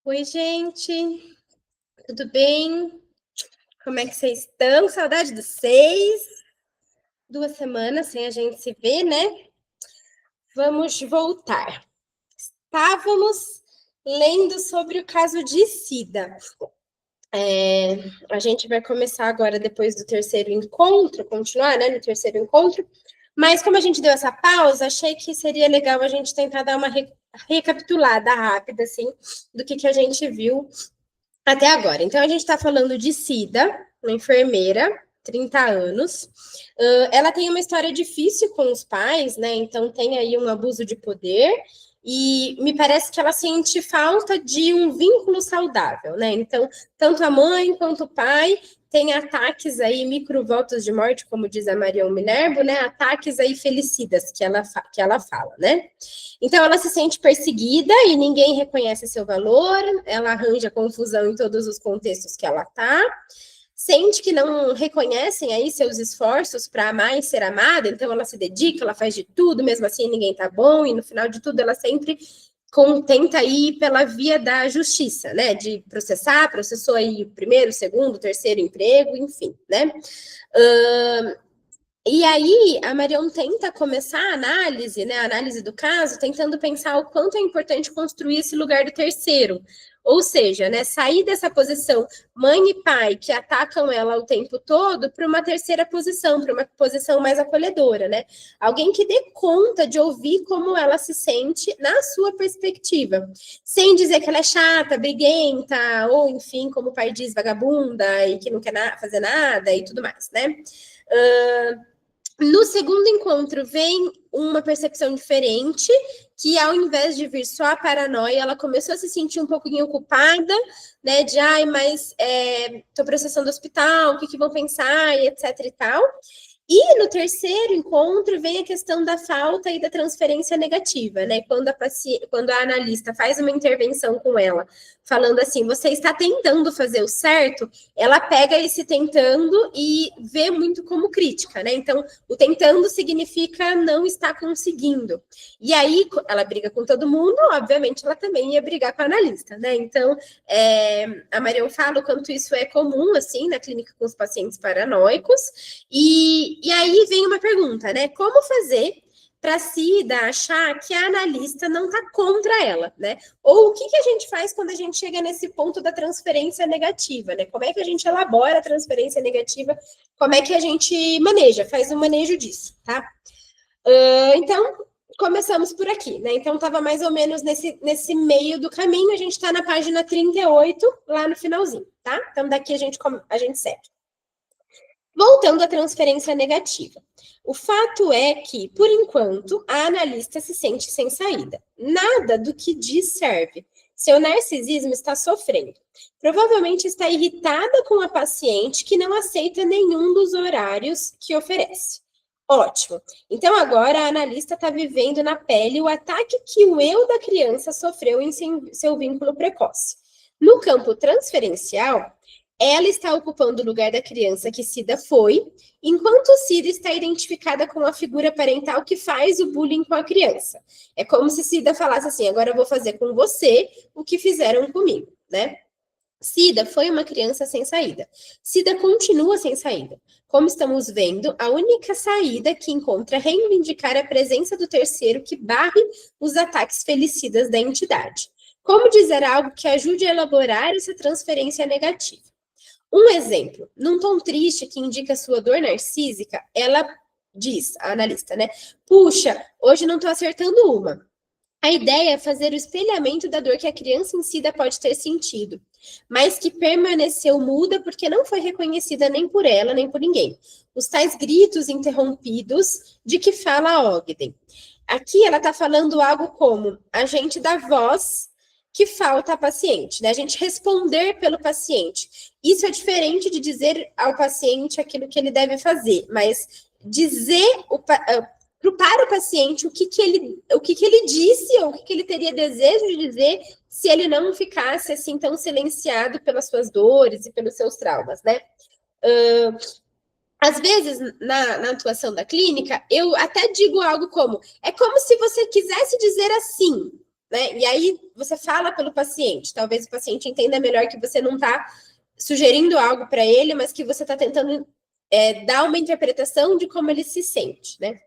Oi, gente, tudo bem? Como é que vocês estão? Saudade de vocês. 2 semanas sem a gente se ver, né? Vamos voltar. Estávamos lendo sobre o caso de Cida. A gente vai começar agora, depois do terceiro encontro, continuar, né, no terceiro encontro. Mas como a gente deu essa pausa, achei que seria legal a gente tentar dar uma recapitulada rápida, assim, do que a gente viu até agora. Então, a gente está falando de Cida, uma enfermeira, 30 anos. Ela tem uma história difícil com os pais, né? Então, tem aí um abuso de poder. E me parece que ela sente falta de um vínculo saudável, né? Então, tanto a mãe quanto o pai têm ataques aí, microvotos de morte, como diz a Marião Minervo, né? Ataques aí felicidas que ela fala, né? Então, ela se sente perseguida e ninguém reconhece seu valor, ela arranja confusão em todos os contextos que ela está, sente que não reconhecem aí seus esforços para amar e ser amada, então ela se dedica, ela faz de tudo, mesmo assim ninguém tá bom, e no final de tudo ela sempre tenta ir pela via da justiça, né? De processou aí o primeiro, o segundo, o terceiro emprego, enfim, né? E aí, a Marion tenta começar a análise, né, a análise do caso, tentando pensar o quanto é importante construir esse lugar do terceiro. Ou seja, né, sair dessa posição mãe e pai que atacam ela o tempo todo para uma terceira posição, para uma posição mais acolhedora, né? Alguém que dê conta de ouvir como ela se sente na sua perspectiva, sem dizer que ela é chata, briguenta, ou enfim, como o pai diz, vagabunda e que não quer fazer nada e tudo mais, né? No segundo encontro, vem uma percepção diferente, que ao invés de vir só a paranoia, ela começou a se sentir um pouquinho culpada, né? De, ai, mas tô processando o hospital, o que vão pensar, e etc e tal. E no terceiro encontro vem a questão da falta e da transferência negativa, né? Quando a analista faz uma intervenção com ela, falando assim, você está tentando fazer o certo, ela pega esse tentando e vê muito como crítica, né? Então, o tentando significa não estar conseguindo. E aí, ela briga com todo mundo, obviamente, ela também ia brigar com a analista, né? Então, a Marion fala o quanto isso é comum, assim, na clínica com os pacientes paranoicos. E aí vem uma pergunta, né? Como fazer para a Cida achar que a analista não está contra ela, né? Ou o que a gente faz quando a gente chega nesse ponto da transferência negativa, né? Como é que a gente elabora a transferência negativa? Como é que a gente maneja? Faz um manejo disso, tá? Então, começamos por aqui, né? Então, estava mais ou menos nesse meio do caminho. A gente está na página 38, lá no finalzinho, tá? Então, daqui a gente segue. Voltando à transferência negativa. O fato é que, por enquanto, a analista se sente sem saída. Nada do que diz serve. Seu narcisismo está sofrendo. Provavelmente está irritada com a paciente que não aceita nenhum dos horários que oferece. Ótimo. Então, agora a analista está vivendo na pele o ataque que o eu da criança sofreu em seu vínculo precoce. No campo transferencial, ela está ocupando o lugar da criança que Cida foi, enquanto Cida está identificada com a figura parental que faz o bullying com a criança. É como se Cida falasse assim: agora eu vou fazer com você o que fizeram comigo, né? Cida foi uma criança sem saída. Cida continua sem saída. Como estamos vendo, a única saída que encontra é reivindicar a presença do terceiro que barre os ataques felicidas da entidade. Como dizer algo que ajude a elaborar essa transferência negativa? Um exemplo, num tom triste que indica sua dor narcísica, ela diz, a analista, né? Puxa, hoje não tô acertando uma. A ideia é fazer o espelhamento da dor que a criança em si pode ter sentido, mas que permaneceu muda porque não foi reconhecida nem por ela, nem por ninguém. Os tais gritos interrompidos de que fala Ogden. Aqui ela está falando algo como a gente dá voz que falta à paciente, né? A gente responder pelo paciente. Isso é diferente de dizer ao paciente aquilo que ele deve fazer, mas dizer para o paciente o que ele disse ou o que ele teria desejo de dizer se ele não ficasse assim tão silenciado pelas suas dores e pelos seus traumas, né? Às vezes, na atuação da clínica, eu até digo algo como: é como se você quisesse dizer assim, né? E aí você fala pelo paciente, talvez o paciente entenda melhor que você não está sugerindo algo para ele, mas que você está tentando dar uma interpretação de como ele se sente, né?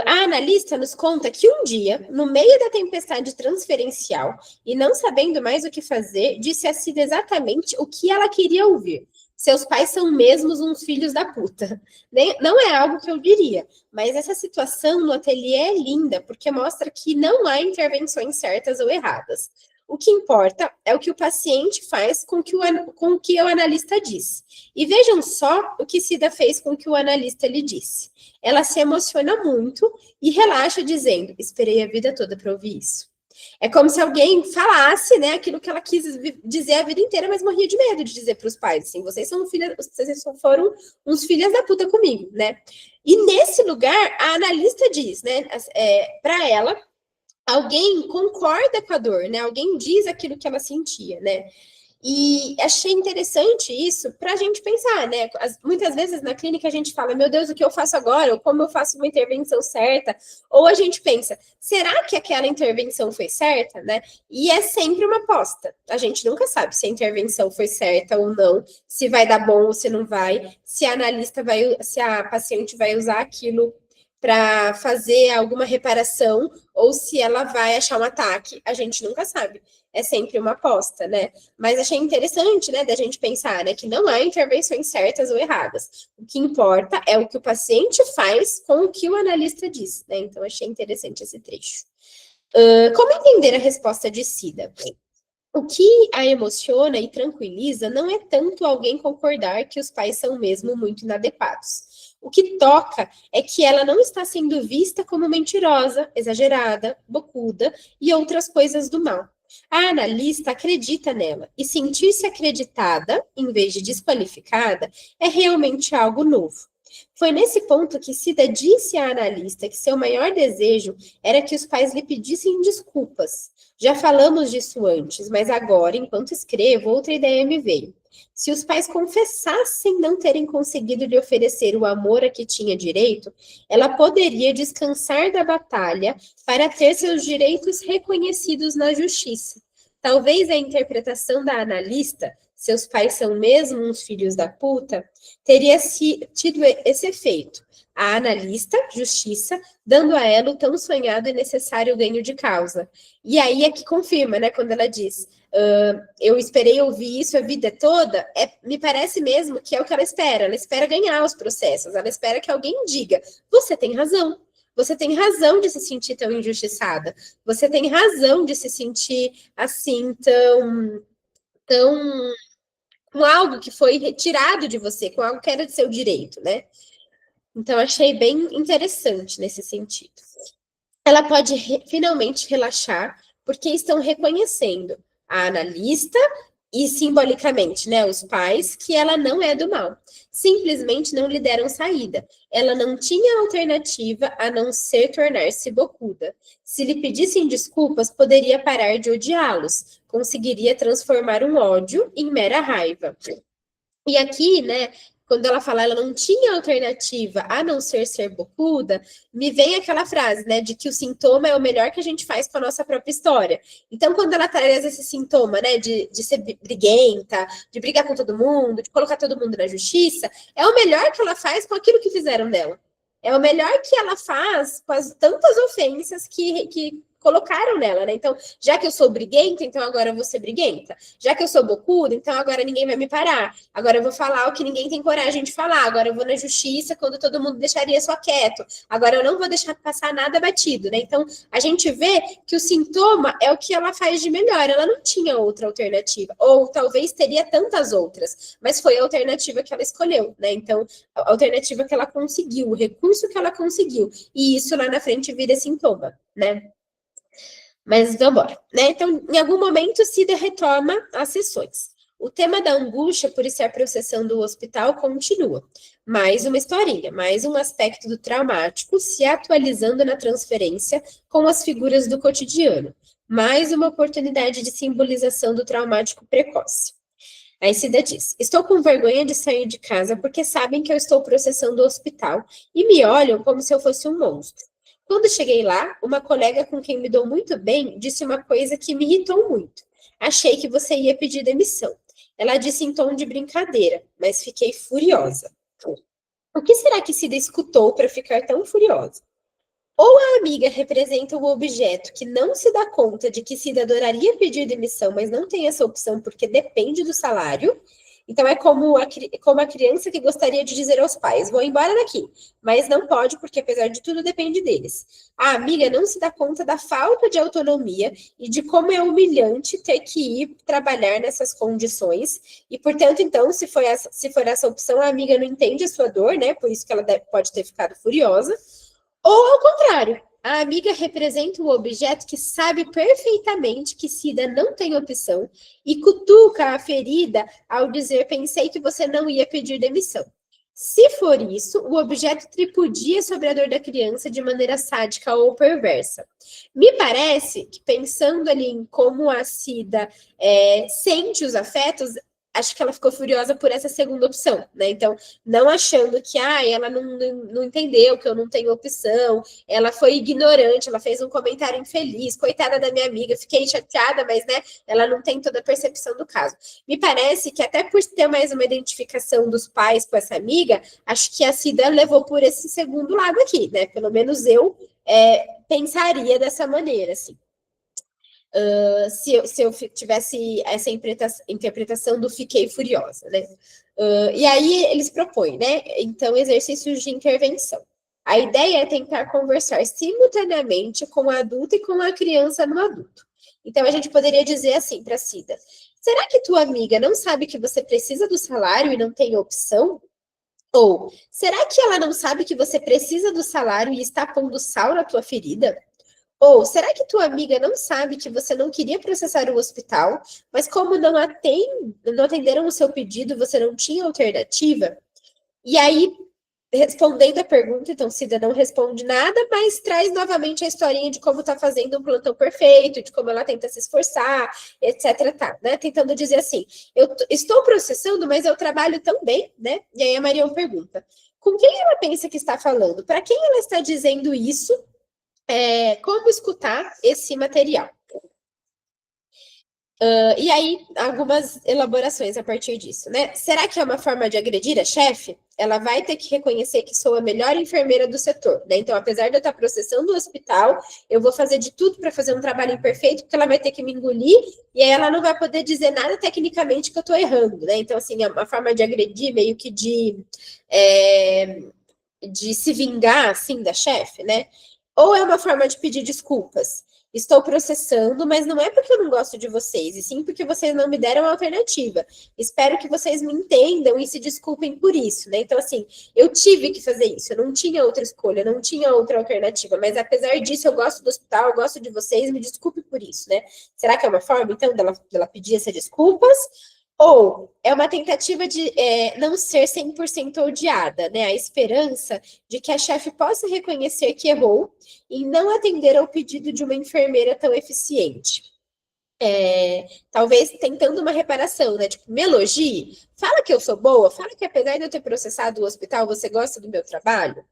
A analista nos conta que um dia, no meio da tempestade transferencial, e não sabendo mais o que fazer, disse a Cida exatamente o que ela queria ouvir. Seus pais são mesmos uns filhos da puta. Não é algo que eu diria, mas essa situação no ateliê é linda, porque mostra que não há intervenções certas ou erradas. O que importa é o que o paciente faz com o que o analista disse. E vejam só o que Cida fez com o que o analista lhe disse. Ela se emociona muito e relaxa dizendo, esperei a vida toda para ouvir isso. É como se alguém falasse, né, aquilo que ela quis dizer a vida inteira, mas morria de medo de dizer para os pais, assim, vocês foram uns filhas da puta comigo, né? E nesse lugar, a analista diz, né, para ela, alguém concorda com a dor, né? Alguém diz aquilo que ela sentia, né? E achei interessante isso para a gente pensar, né? Muitas vezes na clínica a gente fala, meu Deus, o que eu faço agora? Ou como eu faço uma intervenção certa? Ou a gente pensa, será que aquela intervenção foi certa, né? E é sempre uma aposta. A gente nunca sabe se a intervenção foi certa ou não, se vai dar bom ou se não vai, se a analista se a paciente vai usar aquilo para fazer alguma reparação ou se ela vai achar um ataque, a gente nunca sabe. É sempre uma aposta, né? Mas achei interessante, né, da gente pensar, né, que não há intervenções certas ou erradas. O que importa é o que o paciente faz com o que o analista diz, né? Então, achei interessante esse trecho. Como entender a resposta de Cida? O que a emociona e tranquiliza não é tanto alguém concordar que os pais são mesmo muito inadequados. O que toca é que ela não está sendo vista como mentirosa, exagerada, bocuda e outras coisas do mal. A analista acredita nela, e sentir-se acreditada, em vez de desqualificada, é realmente algo novo. Foi nesse ponto que Cida disse à analista que seu maior desejo era que os pais lhe pedissem desculpas. Já falamos disso antes, mas agora, enquanto escrevo, outra ideia me veio. Se os pais confessassem não terem conseguido lhe oferecer o amor a que tinha direito, ela poderia descansar da batalha para ter seus direitos reconhecidos na justiça. Talvez a interpretação da analista, seus pais são mesmo uns filhos da puta, teria tido esse efeito. A analista, justiça, dando a ela o tão sonhado e necessário ganho de causa. E aí é que confirma, né, quando ela diz, eu esperei ouvir isso a vida toda, me parece mesmo que é o que ela espera ganhar os processos, ela espera que alguém diga, você tem razão de se sentir tão injustiçada, você tem razão de se sentir assim, tão com algo que foi retirado de você, com algo que era de seu direito, né? Então, achei bem interessante nesse sentido. Ela pode finalmente relaxar, porque estão reconhecendo a analista e simbolicamente, né, os pais, que ela não é do mal. Simplesmente não lhe deram saída. Ela não tinha alternativa a não ser tornar-se bocuda. Se lhe pedissem desculpas, poderia parar de odiá-los. Conseguiria transformar um ódio em mera raiva. E aqui, né, quando ela fala ela não tinha alternativa a não ser bocuda, me vem aquela frase, né, de que o sintoma é o melhor que a gente faz com a nossa própria história. Então, quando ela traz esse sintoma, né, de ser briguenta, de brigar com todo mundo, de colocar todo mundo na justiça, é o melhor que ela faz com aquilo que fizeram dela. É o melhor que ela faz com as tantas ofensas que colocaram nela, né? Então, já que eu sou briguenta, então agora eu vou ser briguenta. Já que eu sou bocuda, então agora ninguém vai me parar. Agora eu vou falar o que ninguém tem coragem de falar. Agora eu vou na justiça quando todo mundo deixaria só quieto. Agora eu não vou deixar passar nada batido, né? Então, a gente vê que o sintoma é o que ela faz de melhor. Ela não tinha outra alternativa. Ou talvez teria tantas outras, mas foi a alternativa que ela escolheu, né? Então, a alternativa que ela conseguiu, o recurso que ela conseguiu. E isso lá na frente vira sintoma, né? Mas vamos embora, né? Então, em algum momento, Cida retoma as sessões. O tema da angústia por estar processando o hospital continua. Mais uma historinha, mais um aspecto do traumático se atualizando na transferência com as figuras do cotidiano. Mais uma oportunidade de simbolização do traumático precoce. Aí Cida diz, estou com vergonha de sair de casa porque sabem que eu estou processando o hospital e me olham como se eu fosse um monstro. Quando cheguei lá, uma colega com quem me dou muito bem disse uma coisa que me irritou muito. Achei que você ia pedir demissão. Ela disse em tom de brincadeira, mas fiquei furiosa. O que será que Cida escutou para ficar tão furiosa? Ou a amiga representa o objeto que não se dá conta de que Cida adoraria pedir demissão, mas não tem essa opção porque depende do salário. Então é como a criança que gostaria de dizer aos pais: vou embora daqui, mas não pode porque, apesar de tudo, depende deles. A amiga não se dá conta da falta de autonomia e de como é humilhante ter que ir trabalhar nessas condições. E, portanto, então, se for essa opção, a amiga não entende a sua dor, né? Por isso que ela pode ter ficado furiosa. Ou ao contrário, a amiga representa o objeto que sabe perfeitamente que Cida não tem opção e cutuca a ferida ao dizer: pensei que você não ia pedir demissão. Se for isso, o objeto tripudia sobre a dor da criança de maneira sádica ou perversa. Me parece que, pensando ali em como a Cida sente os afetos, acho que ela ficou furiosa por essa segunda opção, né? Então, não achando que ela não entendeu que eu não tenho opção, ela foi ignorante, ela fez um comentário infeliz, coitada da minha amiga, fiquei chateada, mas, né, ela não tem toda a percepção do caso. Me parece que até por ter mais uma identificação dos pais com essa amiga, acho que a Cida levou por esse segundo lado aqui, né? Pelo menos eu pensaria dessa maneira, assim. Se eu tivesse essa interpretação do fiquei furiosa, né? E aí eles propõem, né? Então, exercícios de intervenção. A ideia é tentar conversar simultaneamente com o adulto e com a criança no adulto. Então, a gente poderia dizer assim para a Cida: será que tua amiga não sabe que você precisa do salário e não tem opção? Ou será que ela não sabe que você precisa do salário e está pondo sal na tua ferida? Ou será que tua amiga não sabe que você não queria processar o hospital, mas como não atenderam o seu pedido, você não tinha alternativa? E aí, respondendo a pergunta, então Cida não responde nada, mas traz novamente a historinha de como está fazendo um plantão perfeito, de como ela tenta se esforçar, etc. Tá, né? Tentando dizer assim: eu estou processando, mas eu trabalho tão bem, né? E aí a Marião pergunta: com quem ela pensa que está falando? Para quem ela está dizendo isso? Como escutar esse material. E aí, algumas elaborações a partir disso, né? Será que é uma forma de agredir a chefe? Ela vai ter que reconhecer que sou a melhor enfermeira do setor, né? Então, apesar de eu estar processando o hospital, eu vou fazer de tudo para fazer um trabalho imperfeito, porque ela vai ter que me engolir, e aí ela não vai poder dizer nada tecnicamente que eu estou errando, né? Então, assim, é uma forma de agredir, meio que de se vingar, assim, da chefe, né? Ou é uma forma de pedir desculpas. Estou processando, mas não é porque eu não gosto de vocês, e sim porque vocês não me deram a alternativa. Espero que vocês me entendam e se desculpem por isso, né? Então, assim, eu tive que fazer isso, eu não tinha outra escolha, não tinha outra alternativa, mas apesar disso, eu gosto do hospital, eu gosto de vocês, me desculpe por isso, né? Será que é uma forma, então, dela pedir essas desculpas? Ou é uma tentativa de não ser 100% odiada, né? A esperança de que a chefe possa reconhecer que errou e não atender ao pedido de uma enfermeira tão eficiente. Talvez tentando uma reparação, né? Tipo, me elogie, fala que eu sou boa, fala que apesar de eu ter processado o hospital, você gosta do meu trabalho.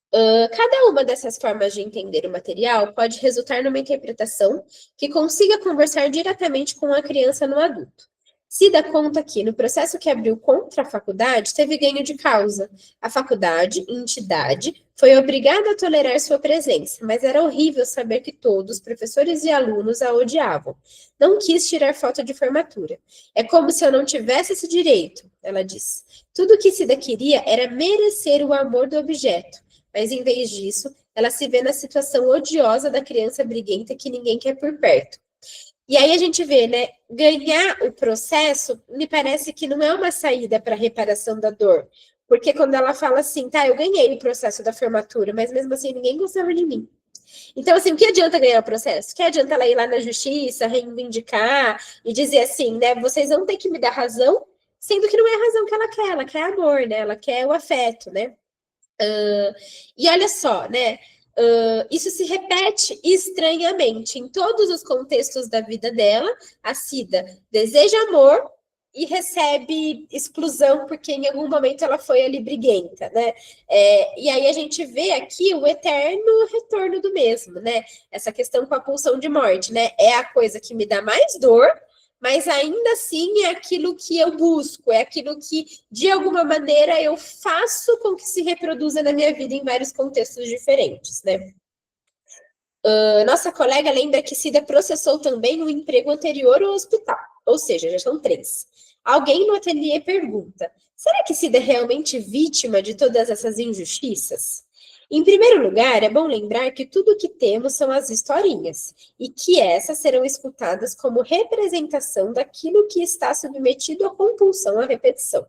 Cada uma dessas formas de entender o material pode resultar numa interpretação que consiga conversar diretamente com a criança no adulto. Se dá conta que, no processo que abriu contra a faculdade, teve ganho de causa. A faculdade, entidade, foi obrigada a tolerar sua presença, mas era horrível saber que todos, professores e alunos, a odiavam. Não quis tirar foto de formatura. É como se eu não tivesse esse direito, ela disse. Tudo o que Cida queria era merecer o amor do objeto. Mas, em vez disso, ela se vê na situação odiosa da criança briguenta que ninguém quer por perto. E aí a gente vê, né? Ganhar o processo me parece que não é uma saída para a reparação da dor. Porque quando ela fala assim, tá, eu ganhei o processo da formatura, mas mesmo assim ninguém gostava de mim. Então, assim, o que adianta ganhar o processo? O que adianta ela ir lá na justiça, reivindicar e dizer assim, né? Vocês vão ter que me dar razão, sendo que não é a razão que ela quer amor, né? Ela quer o afeto, né? E olha só, né? Isso se repete estranhamente em todos os contextos da vida dela. A Cida deseja amor e recebe exclusão porque em algum momento ela foi ali briguenta, né? E aí a gente vê aqui o eterno retorno do mesmo, né? Essa questão com a pulsão de morte, né? É a coisa que me dá mais dor, mas ainda assim é aquilo que eu busco, é aquilo que, de alguma maneira, eu faço com que se reproduza na minha vida em vários contextos diferentes, né? Nossa colega lembra que Cida processou também o emprego anterior ao hospital, ou seja, já são 3. Alguém no ateliê pergunta, será que Cida é realmente vítima de todas essas injustiças? Em primeiro lugar, é bom lembrar que tudo o que temos são as historinhas, e que essas serão escutadas como representação daquilo que está submetido à compulsão à repetição.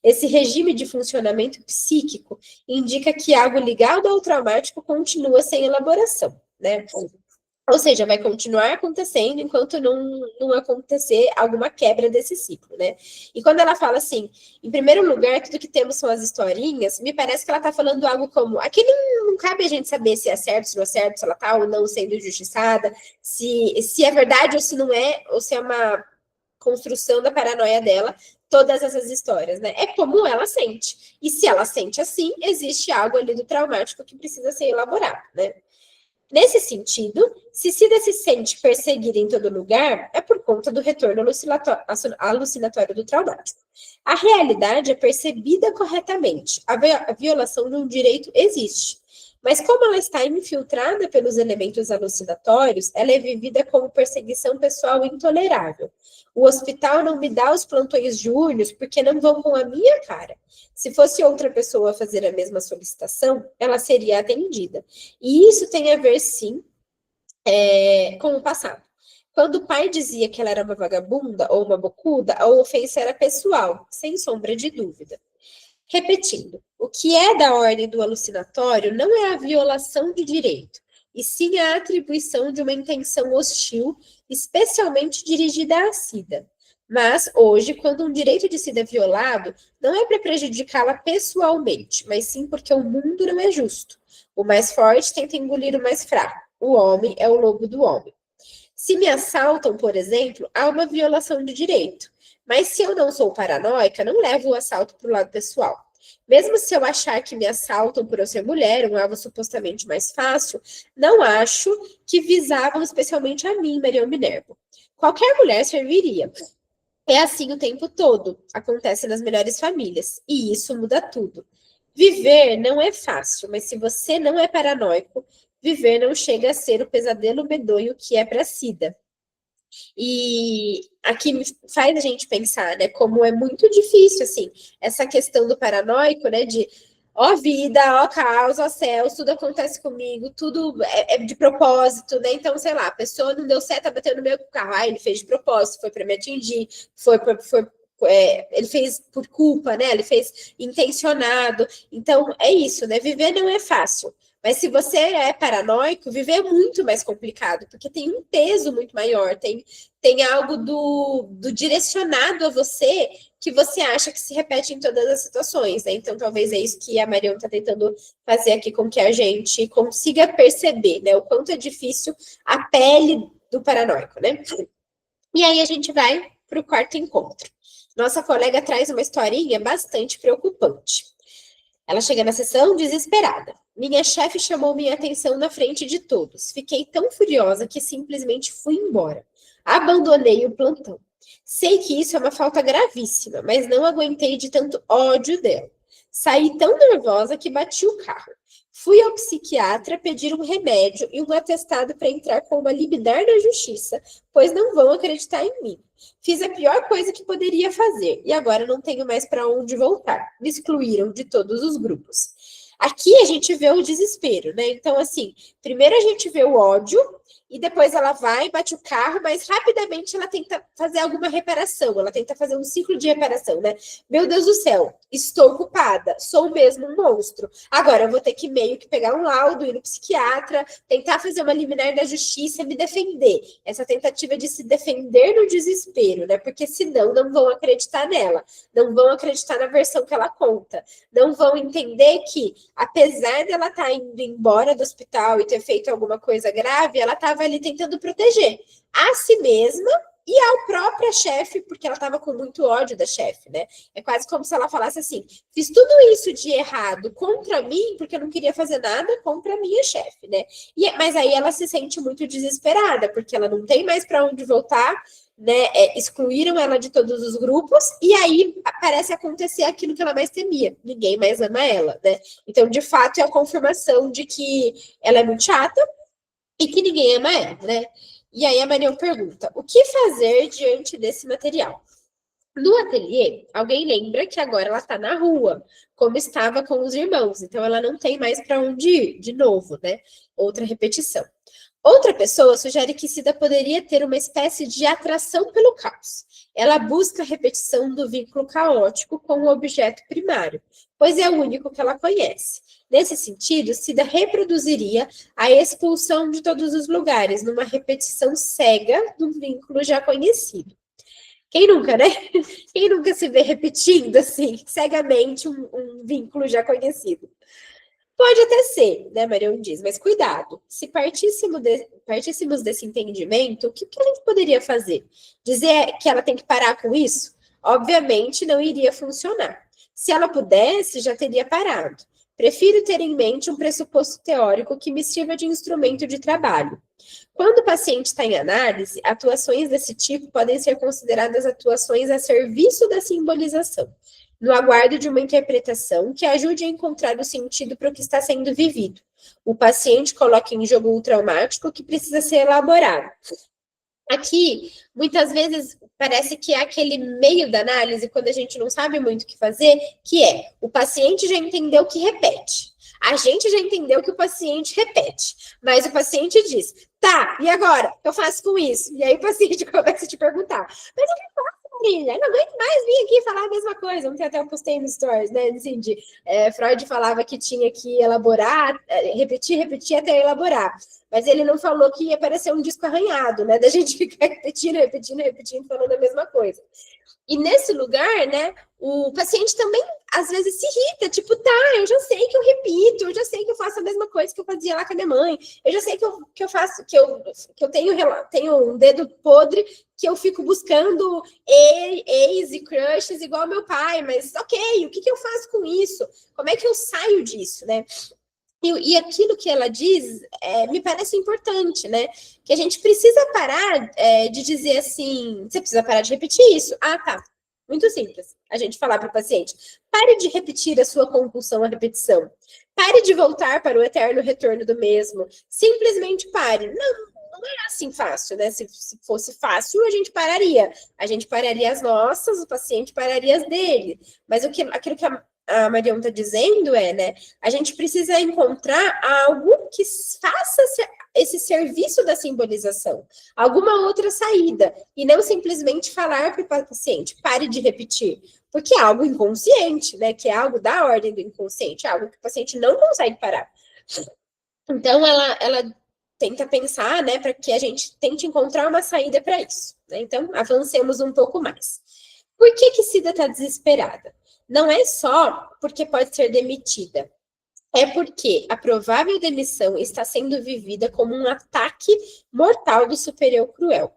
Esse regime de funcionamento psíquico indica que algo ligado ao traumático continua sem elaboração, né? Ou seja, vai continuar acontecendo enquanto não acontecer alguma quebra desse ciclo, né? E quando ela fala assim, em primeiro lugar, tudo que temos são as historinhas, me parece que ela está falando algo como, aqui não cabe a gente saber se é certo, se não é certo, se ela está ou não sendo injustiçada, se é verdade ou se não é, ou se é uma construção da paranoia dela, todas essas histórias, né? É como ela sente. E se ela sente assim, existe algo ali do traumático que precisa ser elaborado, né? Nesse sentido, se Cida se sente perseguida em todo lugar, é por conta do retorno alucinatório do traumático. A realidade é percebida corretamente. A violação de um direito existe. Mas como ela está infiltrada pelos elementos alucinatórios, ela é vivida como perseguição pessoal intolerável. O hospital não me dá os plantões diurnos porque não vão com a minha cara. Se fosse outra pessoa fazer a mesma solicitação, ela seria atendida. E isso tem a ver, sim, com o passado. Quando o pai dizia que ela era uma vagabunda ou uma bocuda, a ofensa era pessoal, sem sombra de dúvida. Repetindo, o que é da ordem do alucinatório não é a violação de direito, e sim a atribuição de uma intenção hostil, especialmente dirigida à Cida. Mas, hoje, quando um direito de Cida é violado, não é para prejudicá-la pessoalmente, mas sim porque o mundo não é justo. O mais forte tenta engolir o mais fraco. O homem é o lobo do homem. Se me assaltam, por exemplo, há uma violação de direito. Mas se eu não sou paranoica, não levo o assalto para o lado pessoal. Mesmo se eu achar que me assaltam por eu ser mulher, um alvo supostamente mais fácil, não acho que visavam especialmente a mim, Maria Minerva. Qualquer mulher serviria. É assim o tempo todo. Acontece nas melhores famílias. E isso muda tudo. Viver não é fácil, mas se você não é paranoico, viver não chega a ser o pesadelo medonho que é para Cida. E aqui faz a gente pensar, né, como é muito difícil, assim, essa questão do paranoico, né, de ó vida, ó caos, ó céus, tudo acontece comigo, tudo é de propósito, né, então, sei lá, a pessoa não deu certo, tá batendo no meu carro, ele fez de propósito, foi para me atingir, ele fez por culpa, né, ele fez intencionado, então é isso, né, viver não é fácil. Mas se você é paranoico, viver é muito mais complicado, porque tem um peso muito maior, tem algo do direcionado a você que você acha que se repete em todas as situações, né? Então, talvez é isso que a Mariana está tentando fazer aqui com que a gente consiga perceber, né? O quanto é difícil a pele do paranoico, né? E aí a gente vai para o quarto encontro. Nossa colega traz uma historinha bastante preocupante. Ela chega na sessão desesperada. Minha chefe chamou minha atenção na frente de todos. Fiquei tão furiosa que simplesmente fui embora. Abandonei o plantão. Sei que isso é uma falta gravíssima, mas não aguentei de tanto ódio dela. Saí tão nervosa que bati o carro. Fui ao psiquiatra pedir um remédio e um atestado para entrar com uma liminar na justiça, pois não vão acreditar em mim. Fiz a pior coisa que poderia fazer e agora não tenho mais para onde voltar. Me excluíram de todos os grupos. Aqui a gente vê o desespero, né? Então, assim, primeiro a gente vê o ódio e depois ela vai, bate o carro, mas rapidamente ela tenta fazer alguma reparação, ela tenta fazer um ciclo de reparação, né? Meu Deus do céu, estou culpada, sou mesmo um monstro. Agora eu vou ter que meio que pegar um laudo, ir no psiquiatra, tentar fazer uma liminar da justiça e me defender. Essa tentativa de se defender no desespero, né? Porque senão não vão acreditar nela, não vão acreditar na versão que ela conta, não vão entender que, apesar dela estar indo embora do hospital e ter feito alguma coisa grave, ela estava ali tentando proteger a si mesma e ao própria chefe, porque ela estava com muito ódio da chefe, né? É quase como se ela falasse assim: fiz tudo isso de errado contra mim, porque eu não queria fazer nada contra a minha chefe, né? Mas aí ela se sente muito desesperada, porque ela não tem mais para onde voltar, né? Excluíram ela de todos os grupos, e aí parece acontecer aquilo que ela mais temia: ninguém mais ama ela, né? Então, de fato, é a confirmação de que ela é muito chata e que ninguém ama ela, né? E aí a Marion pergunta: o que fazer diante desse material? No ateliê, alguém lembra que agora ela está na rua, como estava com os irmãos, então ela não tem mais para onde ir, de novo, né? Outra repetição. Outra pessoa sugere que Cida poderia ter uma espécie de atração pelo caos. Ela busca a repetição do vínculo caótico com o objeto primário, pois é o único que ela conhece. Nesse sentido, Cida reproduziria a expulsão de todos os lugares, numa repetição cega do vínculo já conhecido. Quem nunca, né? Quem nunca se vê repetindo, assim, cegamente um vínculo já conhecido? Pode até ser, né, Marion diz, mas cuidado. Se partíssemos desse entendimento, o que a gente poderia fazer? Dizer que ela tem que parar com isso? Obviamente não iria funcionar. Se ela pudesse, já teria parado. Prefiro ter em mente um pressuposto teórico que me sirva de instrumento de trabalho. Quando o paciente está em análise, atuações desse tipo podem ser consideradas atuações a serviço da simbolização, no aguardo de uma interpretação que ajude a encontrar o sentido para o que está sendo vivido. O paciente coloca em jogo um traumático que precisa ser elaborado. Aqui, muitas vezes, parece que é aquele meio da análise, quando a gente não sabe muito o que fazer, que é: o paciente já entendeu que repete. A gente já entendeu que o paciente repete, mas o paciente diz: tá, e agora? O que eu faço com isso? E aí o paciente começa a te perguntar: mas o que eu faço, Marília? Eu não aguento mais vir aqui falar a mesma coisa. Ontem até eu postei no Stories, né? Assim, Freud falava que tinha que elaborar, repetir até elaborar. Mas ele não falou que ia parecer um disco arranhado, né? Da gente ficar repetindo, falando a mesma coisa. E nesse lugar, né, o paciente também, às vezes, se irrita. Tipo, tá, eu já sei que eu repito, eu já sei que eu faço a mesma coisa que eu fazia lá com a minha mãe, eu já sei que eu faço, que eu tenho um dedo podre, que eu fico buscando ex e crushes igual meu pai, mas ok, o que eu faço com isso? Como é que eu saio disso, né? E aquilo que ela diz me parece importante, né? Que a gente precisa parar de dizer assim: você precisa parar de repetir isso. Ah, tá. Muito simples. A gente falar para o paciente: pare de repetir a sua compulsão à repetição. Pare de voltar para o eterno retorno do mesmo. Simplesmente pare. Não é assim fácil, né? Se fosse fácil, a gente pararia. A gente pararia as nossas, o paciente pararia as dele. Mas aquilo que a Marion está dizendo né? A gente precisa encontrar algo que faça esse serviço da simbolização, alguma outra saída, e não simplesmente falar para o paciente: pare de repetir, porque é algo inconsciente, né? Que é algo da ordem do inconsciente, algo que o paciente não consegue parar. Então, ela tenta pensar, né, para que a gente tente encontrar uma saída para isso, né? Então, avancemos um pouco mais. Por que Cida está desesperada? Não é só porque pode ser demitida, é porque a provável demissão está sendo vivida como um ataque mortal do superior cruel.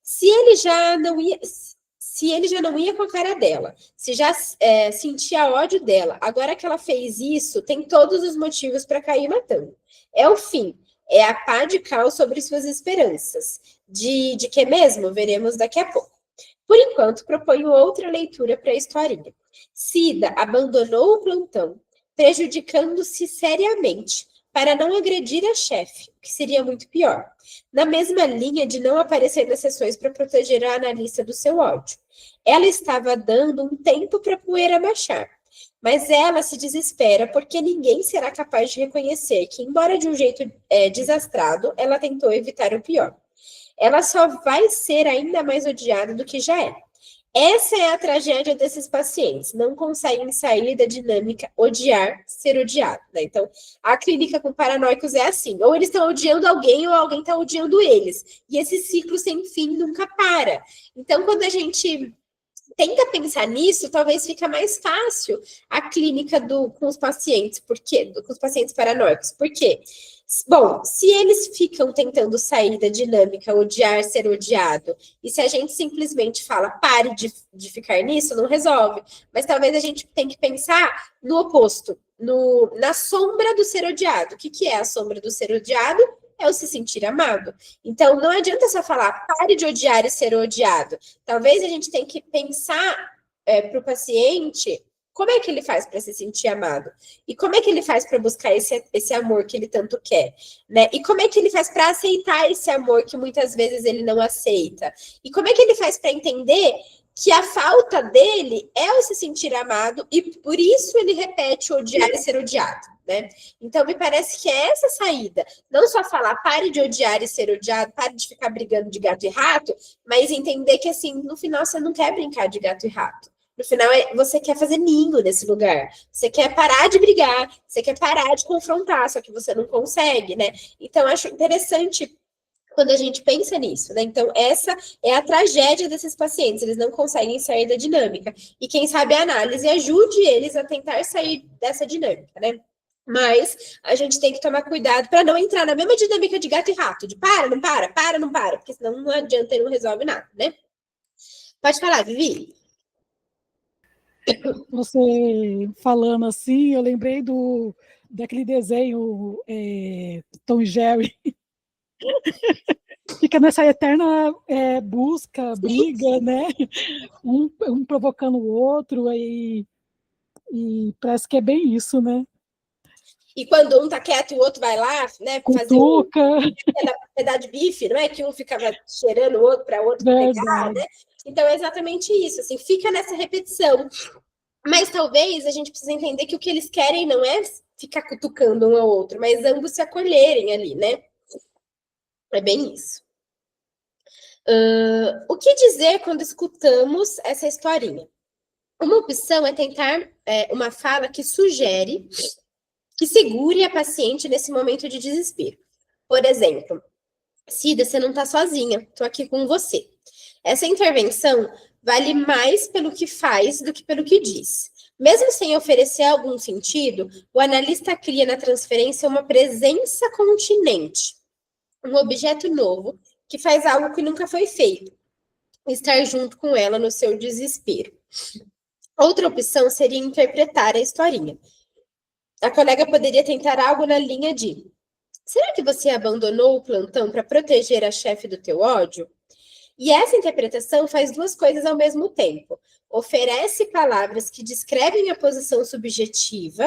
Se ele já não ia com a cara dela, se já sentia ódio dela, agora que ela fez isso, tem todos os motivos para cair matando. É o fim, é a pá de cal sobre suas esperanças. De que mesmo? Veremos daqui a pouco. Por enquanto, proponho outra leitura para a historinha. Cida abandonou o plantão, prejudicando-se seriamente, para não agredir a chefe, o que seria muito pior. Na mesma linha de não aparecer nas sessões para proteger a analista do seu ódio. Ela estava dando um tempo para a poeira baixar, mas ela se desespera porque ninguém será capaz de reconhecer que, embora de um jeito desastrado, ela tentou evitar o pior. Ela só vai ser ainda mais odiada do que já é. Essa é a tragédia desses pacientes. Não conseguem sair da dinâmica odiar, ser odiado. Né? Então, a clínica com paranoicos é assim: ou eles estão odiando alguém, ou alguém está odiando eles. E esse ciclo sem fim nunca para. Então, quando a gente tenta pensar nisso, talvez fica mais fácil a clínica com os pacientes. Por quê? Com os pacientes paranoicos. Por quê? Bom, se eles ficam tentando sair da dinâmica odiar ser odiado, e se a gente simplesmente fala pare de ficar nisso, não resolve. Mas talvez a gente tenha que pensar no oposto, na sombra do ser odiado. O que é a sombra do ser odiado? É o se sentir amado. Então, não adianta só falar pare de odiar e ser odiado. Talvez a gente tenha que pensar para o paciente como é que ele faz para se sentir amado? E como é que ele faz para buscar esse amor que ele tanto quer? Né? E como é que ele faz para aceitar esse amor que muitas vezes ele não aceita? E como é que ele faz para entender que a falta dele é o se sentir amado e por isso ele repete odiar e ser odiado? Né? Então, me parece que é essa saída. Não só falar pare de odiar e ser odiado, pare de ficar brigando de gato e rato, mas entender que, assim, no final você não quer brincar de gato e rato. No final, você quer fazer ninho nesse lugar. Você quer parar de brigar, você quer parar de confrontar, só que você não consegue, né? Então, acho interessante quando a gente pensa nisso, né? Então, essa é a tragédia desses pacientes, eles não conseguem sair da dinâmica. E quem sabe a análise ajude eles a tentar sair dessa dinâmica, né? Mas a gente tem que tomar cuidado para não entrar na mesma dinâmica de gato e rato, de para, não para, não para, porque senão não adianta e não resolve nada, né? Pode falar, Vivi. Você falando assim, eu lembrei daquele desenho Tom e Jerry. Fica nessa eterna busca, briga, né? Um provocando o outro, e parece que é bem isso, né? E quando um tá quieto, o outro vai lá, né? Fazer um pedaço de bife, não é? Que um ficava cheirando o outro para o outro pegar, né? Então é exatamente isso, assim, fica nessa repetição. Mas talvez a gente precise entender que o que eles querem não é ficar cutucando um ao outro, mas ambos se acolherem ali, né? É bem isso. O que dizer quando escutamos essa historinha? Uma opção é tentar uma fala que sugere que segure a paciente nesse momento de desespero. Por exemplo, Cida, você não está sozinha, estou aqui com você. Essa intervenção vale mais pelo que faz do que pelo que diz. Mesmo sem oferecer algum sentido, o analista cria na transferência uma presença continente, um objeto novo que faz algo que nunca foi feito, estar junto com ela no seu desespero. Outra opção seria interpretar a historinha. A colega poderia tentar algo na linha de: será que você abandonou o plantão para proteger a chefe do teu ódio? E essa interpretação faz duas coisas ao mesmo tempo. Oferece palavras que descrevem a posição subjetiva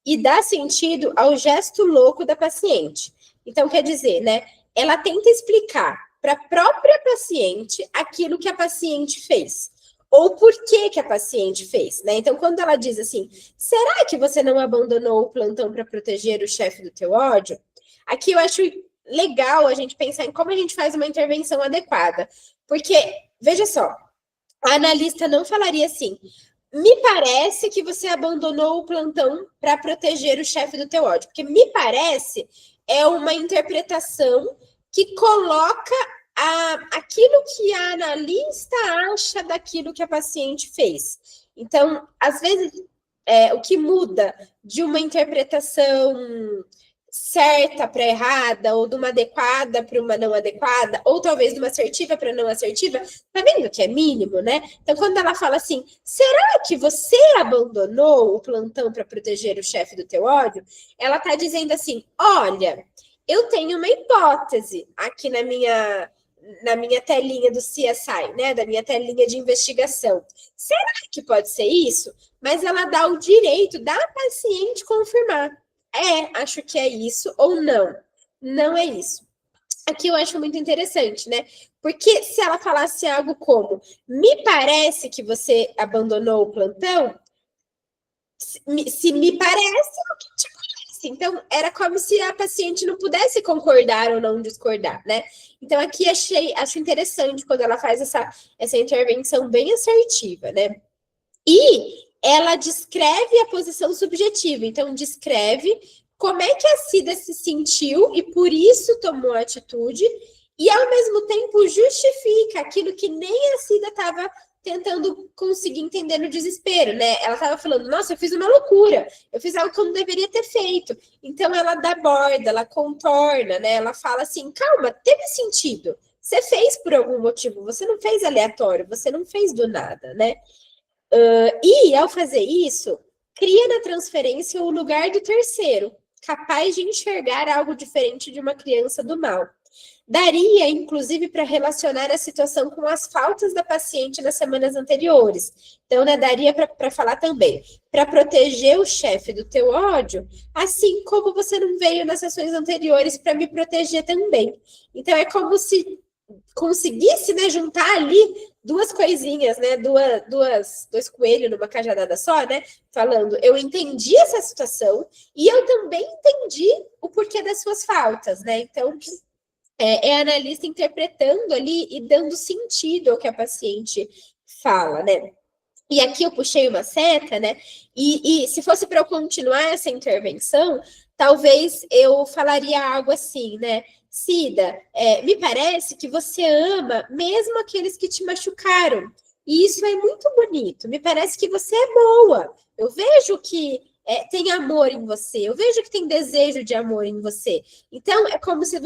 e dá sentido ao gesto louco da paciente. Então, quer dizer, né? Ela tenta explicar para a própria paciente aquilo que a paciente fez. Ou por que a paciente fez, né? Então, quando ela diz assim, será que você não abandonou o plantão para proteger o chefe do teu ódio? Aqui eu acho legal a gente pensar em como a gente faz uma intervenção adequada. Porque, veja só, a analista não falaria assim, me parece que você abandonou o plantão para proteger o chefe do teu ódio. Porque me parece é uma interpretação que coloca aquilo que a analista acha daquilo que a paciente fez. Então, às vezes, o que muda de uma interpretação certa para errada, ou de uma adequada para uma não adequada, ou talvez de uma assertiva para não assertiva, tá vendo que é mínimo, né? Então, quando ela fala assim, será que você abandonou o plantão para proteger o chefe do teu ódio? Ela tá dizendo assim, olha, eu tenho uma hipótese aqui na minha telinha do CSI, né? Da minha telinha de investigação. Será que pode ser isso? Mas ela dá o direito da paciente confirmar. Acho que é isso, ou não. Não é isso. Aqui eu acho muito interessante, né? Porque se ela falasse algo como, me parece que você abandonou o plantão, se me parece, o que te parece? Então, era como se a paciente não pudesse concordar ou não discordar, né? Então, aqui acho interessante quando ela faz essa intervenção bem assertiva, né? E ela descreve a posição subjetiva, então descreve como é que a Cida se sentiu e por isso tomou a atitude, e ao mesmo tempo justifica aquilo que nem a Cida estava tentando conseguir entender no desespero, né? Ela estava falando, nossa, eu fiz uma loucura, eu fiz algo que eu não deveria ter feito. Então ela dá borda, ela contorna, né? Ela fala assim, calma, teve sentido. Você fez por algum motivo, você não fez aleatório, você não fez do nada, né? E ao fazer isso, cria na transferência o lugar do terceiro, capaz de enxergar algo diferente de uma criança do mal. Daria, inclusive, para relacionar a situação com as faltas da paciente nas semanas anteriores. Então, né, daria para falar também, para proteger o chefe do teu ódio, assim como você não veio nas sessões anteriores para me proteger também. Então, é como se conseguisse, né, juntar ali duas coisinhas, né, dois coelhos numa cajadada só, né, falando, eu entendi essa situação e eu também entendi o porquê das suas faltas, né, então é a analista interpretando ali e dando sentido ao que a paciente fala, né. E aqui eu puxei uma seta, né, e se fosse para eu continuar essa intervenção, talvez eu falaria algo assim, né, Cida, me parece que você ama mesmo aqueles que te machucaram. E isso é muito bonito. Me parece que você é boa. Eu vejo que tem amor em você. Eu vejo que tem desejo de amor em você. Então, é como se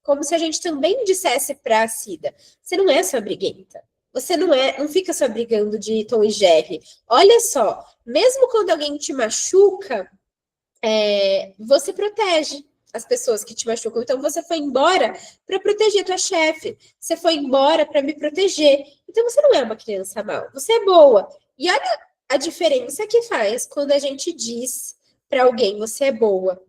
como se a gente também dissesse para a Cida, você não é só briguenta. Você não fica só brigando de Tom e Jerry. Olha só, mesmo quando alguém te machuca, você protege as pessoas que te machucam. Então, você foi embora para proteger a tua chefe. Você foi embora para me proteger. Então, você não é uma criança mal. Você é boa. E olha a diferença que faz quando a gente diz para alguém, você é boa.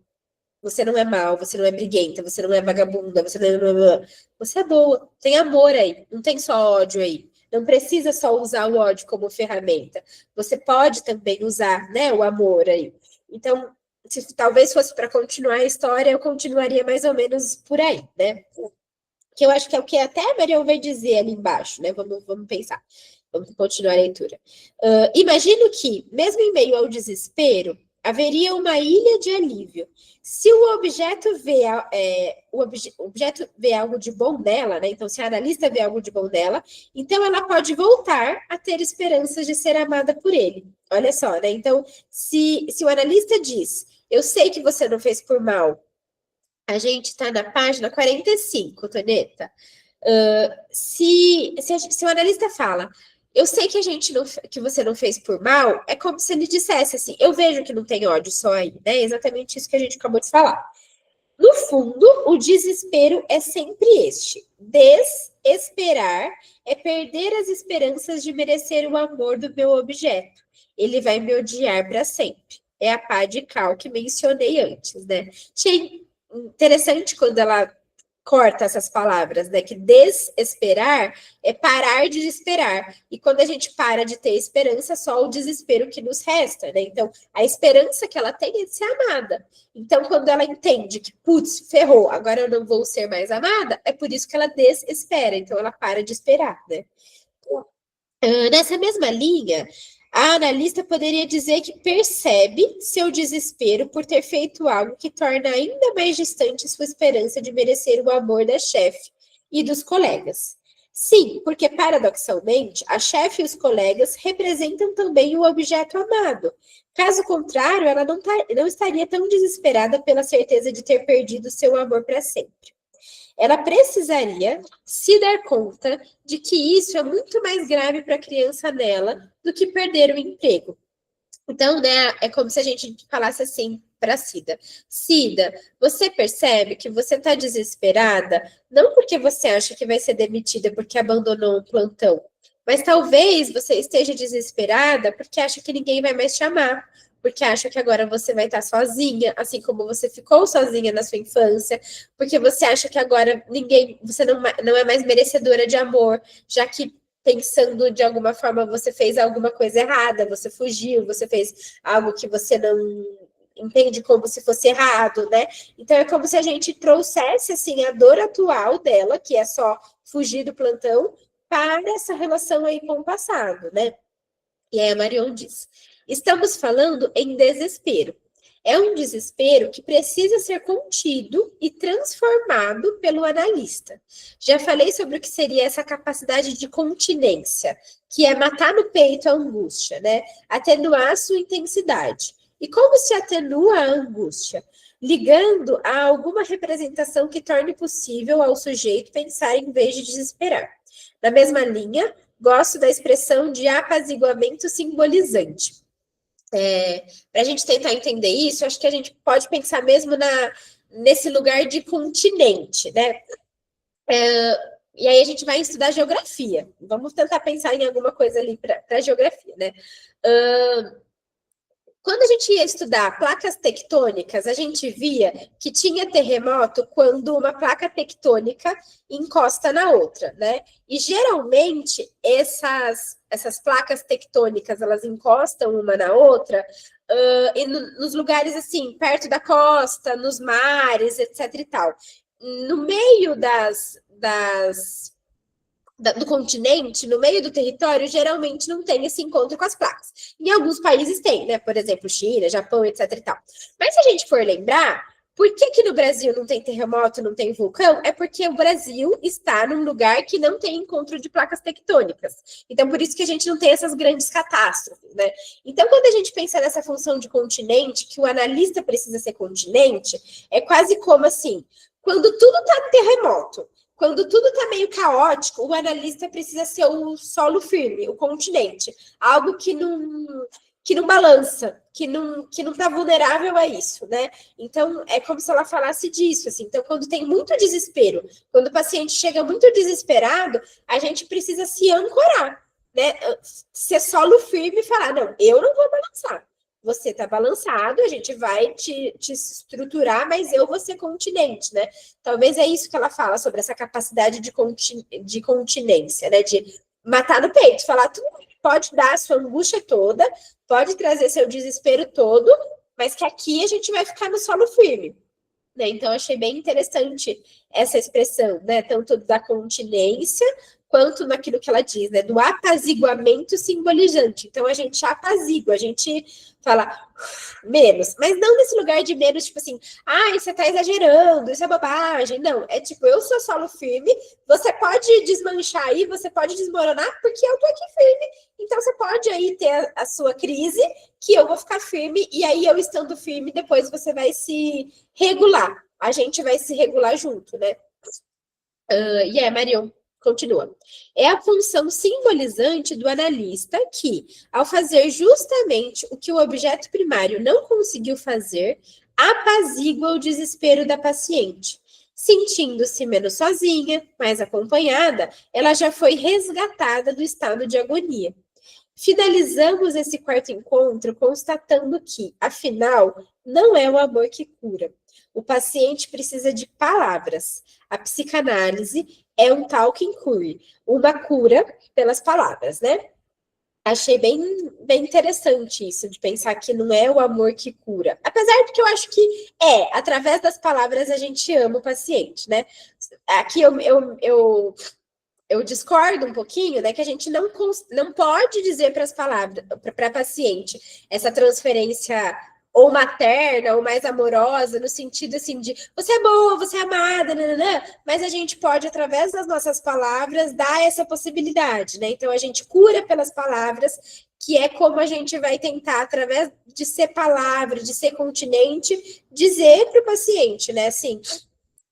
Você não é mal, você não é briguenta, você não é vagabunda, você não é... Você é boa. Tem amor aí. Não tem só ódio aí. Não precisa só usar o ódio como ferramenta. Você pode também usar, né, o amor aí. Então, se talvez fosse para continuar a história, eu continuaria mais ou menos por aí, né? Que eu acho que é o que até a Maria vai dizer ali embaixo, né? Vamos pensar. Vamos continuar a leitura. Imagino que, mesmo em meio ao desespero, haveria uma ilha de alívio. Se o objeto vê algo de bom nela, né? Então, se a analista vê algo de bom nela, então ela pode voltar a ter esperanças de ser amada por ele. Olha só, né? Então, se o analista diz, eu sei que você não fez por mal, a gente está na página 45, Toneta. Se o analista fala, eu sei que que você não fez por mal, é como se ele dissesse assim, eu vejo que não tem ódio só aí, né? É exatamente isso que a gente acabou de falar. No fundo, o desespero é sempre este. Desesperar é perder as esperanças de merecer o amor do meu objeto. Ele vai me odiar para sempre. É a pá de cal que mencionei antes, né? Achei interessante quando ela corta essas palavras, né? Que desesperar é parar de esperar. E quando a gente para de ter esperança, só o desespero que nos resta, né? Então, a esperança que ela tem é de ser amada. Então, quando ela entende que, putz, ferrou, agora eu não vou ser mais amada, é por isso que ela desespera. Então, ela para de esperar, né? Nessa mesma linha, a analista poderia dizer que percebe seu desespero por ter feito algo que torna ainda mais distante sua esperança de merecer o amor da chefe e dos colegas. Sim, porque paradoxalmente, a chefe e os colegas representam também o objeto amado. Caso contrário, ela não estaria tão desesperada pela certeza de ter perdido seu amor para sempre. Ela precisaria se dar conta de que isso é muito mais grave para a criança nela do que perder o emprego. Então, né, é como se a gente falasse assim para Cida. Cida, você percebe que você está desesperada, não porque você acha que vai ser demitida porque abandonou um plantão, mas talvez você esteja desesperada porque acha que ninguém vai mais chamar, porque acha que agora você vai estar sozinha, assim como você ficou sozinha na sua infância, porque você acha que agora você não é mais merecedora de amor, já que pensando de alguma forma você fez alguma coisa errada, você fugiu, você fez algo que você não entende como se fosse errado, né? Então é como se a gente trouxesse assim a dor atual dela, que é só fugir do plantão, para essa relação aí com o passado, né? E aí a Marion diz: estamos falando em desespero. É um desespero que precisa ser contido e transformado pelo analista. Já falei sobre o que seria essa capacidade de continência, que é matar no peito a angústia, né? Atenuar a sua intensidade. E como se atenua a angústia? Ligando a alguma representação que torne possível ao sujeito pensar em vez de desesperar. Na mesma linha, gosto da expressão de apaziguamento simbolizante. Para a gente tentar entender isso, acho que a gente pode pensar mesmo nesse lugar de continente, né? E aí a gente vai estudar geografia. Vamos tentar pensar em alguma coisa ali para geografia, né? Quando a gente ia estudar placas tectônicas, a gente via que tinha terremoto quando uma placa tectônica encosta na outra, né? E geralmente essas placas tectônicas elas encostam uma na outra e nos lugares assim, perto da costa, nos mares, etc. e tal. No meio do continente, no meio do território, geralmente não tem esse encontro com as placas. Em alguns países tem, né? Por exemplo, China, Japão, etc. e tal. Mas se a gente for lembrar, por que no Brasil não tem terremoto, não tem vulcão? É porque o Brasil está num lugar que não tem encontro de placas tectônicas. Então, por isso que a gente não tem essas grandes catástrofes, né? Então, quando a gente pensa nessa função de continente, que o analista precisa ser continente, é quase como assim, quando tudo está no terremoto, quando tudo está meio caótico, o analista precisa ser o solo firme, o continente, algo que não balança, que não está vulnerável a isso, né? Então, é como se ela falasse disso, assim. Então, quando tem muito desespero, quando o paciente chega muito desesperado, a gente precisa se ancorar, né? Ser solo firme e falar, não, eu não vou balançar. Você está balançado, a gente vai te estruturar, mas eu vou ser continente, né? Talvez é isso que ela fala sobre essa capacidade de continência, né? De matar no peito, falar tudo pode dar a sua angústia toda, pode trazer seu desespero todo, mas que aqui a gente vai ficar no solo firme. Né? Então, achei bem interessante essa expressão, né? Tanto da continência, quanto naquilo que ela diz, né? Do apaziguamento simbolizante. Então, a gente apazigua, a gente fala menos, mas não nesse lugar de menos, tipo assim, você tá exagerando, isso é bobagem. Não, é tipo, eu sou solo firme, você pode desmanchar aí, você pode desmoronar, porque eu tô aqui firme. Então, você pode aí ter a sua crise, que eu vou ficar firme, e aí eu estando firme, depois você vai se regular. A gente vai se regular junto, né? Marion, continua. É a função simbolizante do analista que, ao fazer justamente o que o objeto primário não conseguiu fazer, apazigua o desespero da paciente. Sentindo-se menos sozinha, mais acompanhada, ela já foi resgatada do estado de agonia. Finalizamos esse quarto encontro constatando que, afinal, não é o amor que cura. O paciente precisa de palavras. A psicanálise é um talking cure, uma cura pelas palavras, né? Achei bem interessante isso, de pensar que não é o amor que cura. Apesar de que eu acho que através das palavras a gente ama o paciente, né? Aqui eu discordo um pouquinho, né, que a gente não pode dizer para as palavras, para a paciente, essa transferência ou materna ou mais amorosa, no sentido assim de você é boa, você é amada, nananã, mas a gente pode, através das nossas palavras, dar essa possibilidade, né? Então a gente cura pelas palavras, que é como a gente vai tentar, através de ser palavra, de ser continente, dizer para o paciente, né? Assim,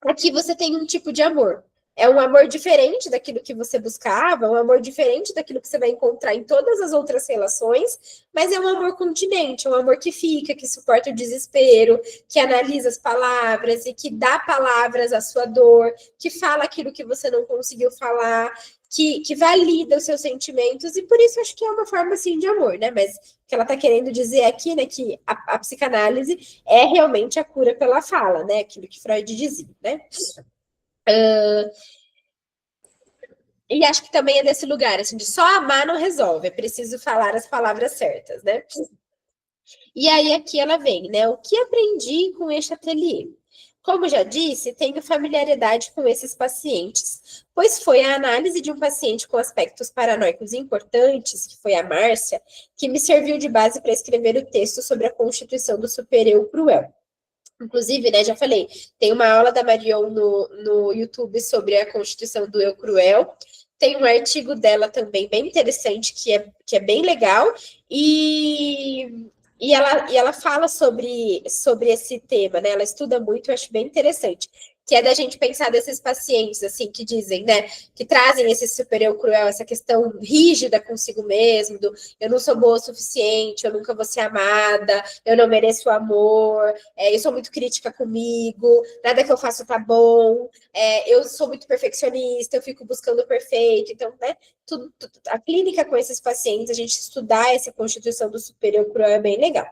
aqui você tem um tipo de amor. É um amor diferente daquilo que você buscava, um amor diferente daquilo que você vai encontrar em todas as outras relações, mas é um amor continente, um amor que fica, que suporta o desespero, que analisa as palavras e que dá palavras à sua dor, que fala aquilo que você não conseguiu falar, que valida os seus sentimentos, e por isso acho que é uma forma, assim, de amor, né? Mas o que ela está querendo dizer aqui, né, que a psicanálise é realmente a cura pela fala, né? Aquilo que Freud dizia, né? E acho que também é desse lugar, assim, de só amar não resolve, é preciso falar as palavras certas, né? E aí aqui ela vem, né? O que aprendi com este ateliê? Como já disse, tenho familiaridade com esses pacientes, pois foi a análise de um paciente com aspectos paranoicos importantes, que foi a Márcia, que me serviu de base para escrever o texto sobre a constituição do supereu cruel. Inclusive, né, já falei, tem uma aula da Marion no YouTube sobre a constituição do eu cruel. Tem um artigo dela também bem interessante, que é bem legal, e ela fala sobre esse tema, né? Ela estuda muito, eu acho bem interessante, que é da gente pensar desses pacientes, assim, que dizem, né, que trazem esse super-eu cruel, essa questão rígida consigo mesmo, do eu não sou boa o suficiente, eu nunca vou ser amada, eu não mereço amor, eu sou muito crítica comigo, nada que eu faço tá bom, eu sou muito perfeccionista, eu fico buscando o perfeito, então, né, a clínica com esses pacientes, a gente estudar essa constituição do super-eu cruel é bem legal.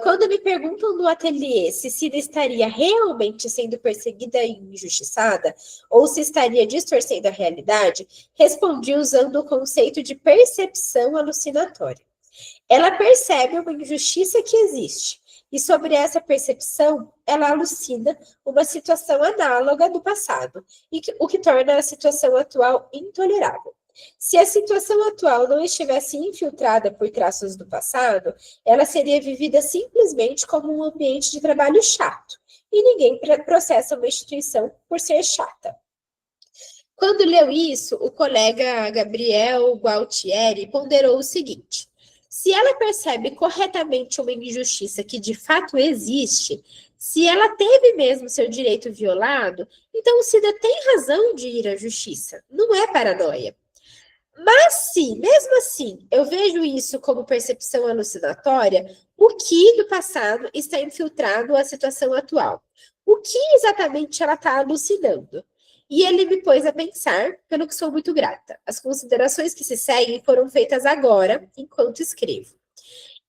Quando me perguntam no ateliê se Cida estaria realmente sendo perseguida e injustiçada, ou se estaria distorcendo a realidade, respondi usando o conceito de percepção alucinatória. Ela percebe uma injustiça que existe, e sobre essa percepção, ela alucina uma situação análoga do passado, o que torna a situação atual intolerável. Se a situação atual não estivesse infiltrada por traços do passado, ela seria vivida simplesmente como um ambiente de trabalho chato, e ninguém processa uma instituição por ser chata. Quando leu isso, o colega Gabriel Gualtieri ponderou o seguinte: se ela percebe corretamente uma injustiça que de fato existe, se ela teve mesmo seu direito violado, então o Cida tem razão de ir à justiça, não é paranoia. Mas se, mesmo assim, eu vejo isso como percepção alucinatória, o que do passado está infiltrado à situação atual? O que exatamente ela está alucinando? E ele me pôs a pensar, pelo que sou muito grata. As considerações que se seguem foram feitas agora, enquanto escrevo.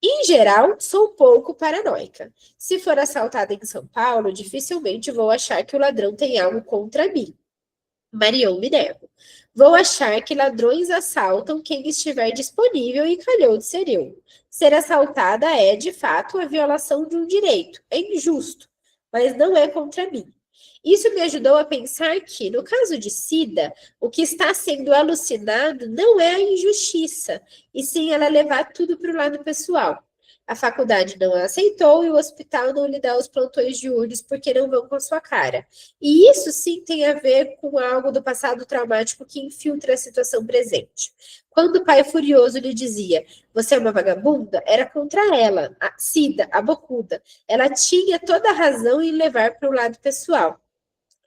Em geral, sou pouco paranoica. Se for assaltada em São Paulo, dificilmente vou achar que o ladrão tem algo contra mim. Marion me nego. Vou achar que ladrões assaltam quem estiver disponível e calhou de ser eu. Ser assaltada é, de fato, a violação de um direito. É injusto, mas não é contra mim. Isso me ajudou a pensar que, no caso de Cida, o que está sendo alucinado não é a injustiça, e sim ela levar tudo para o lado pessoal. A faculdade não a aceitou e o hospital não lhe dá os plantões diurnos porque não vão com a sua cara. E isso sim tem a ver com algo do passado traumático que infiltra a situação presente. Quando o pai furioso lhe dizia, você é uma vagabunda, era contra ela, a Cida, a bocuda. Ela tinha toda a razão em levar para o lado pessoal.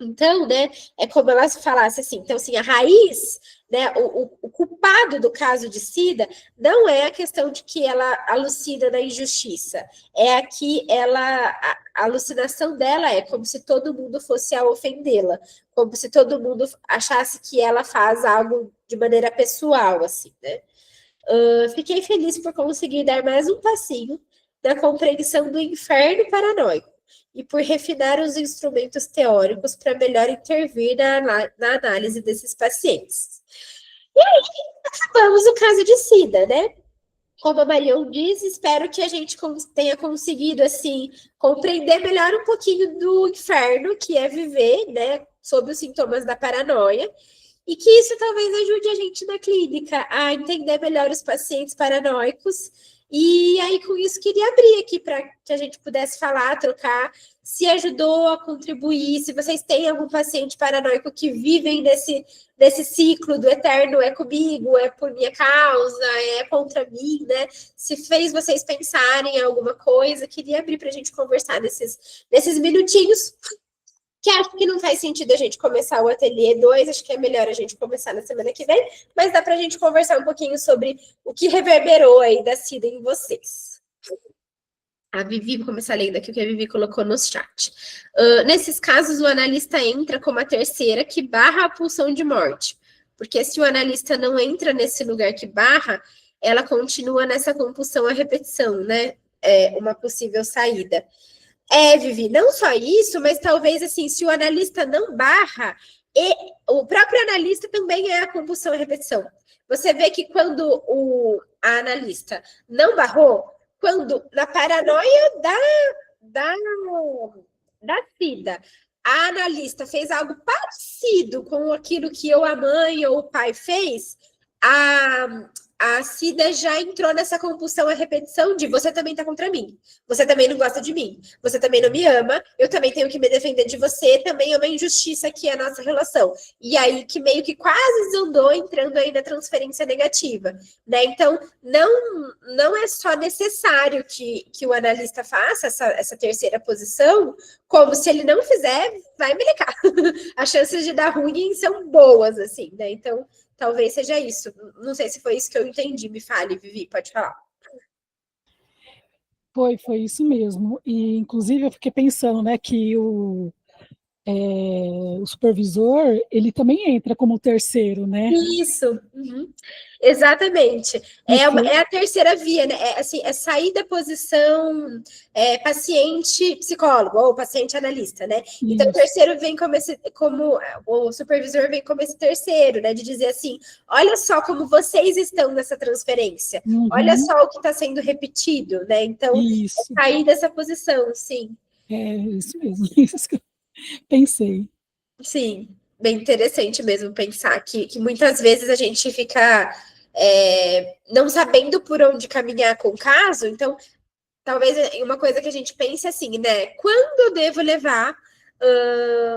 Então, né, é como ela falasse assim, então assim, a raiz, né, o culpado do caso de Cida não é a questão de que ela alucina na injustiça, é a que a alucinação dela é como se todo mundo fosse a ofendê-la, como se todo mundo achasse que ela faz algo de maneira pessoal, assim, né. Fiquei feliz por conseguir dar mais um passinho na compreensão do inferno paranoico e por refinar os instrumentos teóricos para melhor intervir na análise desses pacientes. E aí, acabamos o caso de Cida, né? Como a Marion diz, espero que a gente tenha conseguido, assim, compreender melhor um pouquinho do inferno que é viver, né, sob os sintomas da paranoia, e que isso talvez ajude a gente na clínica a entender melhor os pacientes paranoicos. E aí, com isso, queria abrir aqui para que a gente pudesse falar, trocar, se ajudou a contribuir, se vocês têm algum paciente paranoico que vivem nesse ciclo do eterno é comigo, é por minha causa, é contra mim, né? Se fez vocês pensarem em alguma coisa, queria abrir para a gente conversar nesses minutinhos, que acho que não faz sentido a gente começar o ateliê 2, acho que é melhor a gente começar na semana que vem, mas dá para a gente conversar um pouquinho sobre o que reverberou aí da Cida em vocês. A Vivi, vou começar lendo aqui o que a Vivi colocou no chat. Nesses casos, o analista entra como a terceira que barra a pulsão de morte, porque se o analista não entra nesse lugar que barra, ela continua nessa compulsão à repetição, né? É uma possível saída. Vivi, não só isso, mas talvez assim, se o analista não barra, e o próprio analista também é a compulsão à repetição. Você vê que quando a analista não barrou, quando na paranoia da, da Cida, a analista fez algo parecido com aquilo que ou a mãe ou o pai fez, a Cida já entrou nessa compulsão à repetição de você também tá contra mim, você também não gosta de mim, você também não me ama, eu também tenho que me defender de você, também é uma injustiça aqui a nossa relação. E aí que meio que quase desandou entrando aí na transferência negativa, né? Então, não é só necessário que o analista faça essa terceira posição, como se ele não fizer, vai me ligar. As chances de dar ruim são boas, assim, né? Então, talvez seja isso. Não sei se foi isso que eu entendi. Me fale, Vivi, pode falar. Foi isso mesmo. E, inclusive, eu fiquei pensando, né, que o supervisor, ele também entra como terceiro, né? Isso, uhum. Exatamente. É a terceira via, né? É, assim, é sair da posição paciente psicólogo ou paciente analista, né? Então, o terceiro vem como o supervisor vem como esse terceiro, né? De dizer assim: olha só como vocês estão nessa transferência, olha só o que está sendo repetido, né? Então, isso. sair dessa posição, sim. É isso mesmo, isso que eu pensei. Sim, bem interessante mesmo pensar que muitas vezes a gente fica não sabendo por onde caminhar com o caso, então talvez uma coisa que a gente pense assim, né? Quando eu devo levar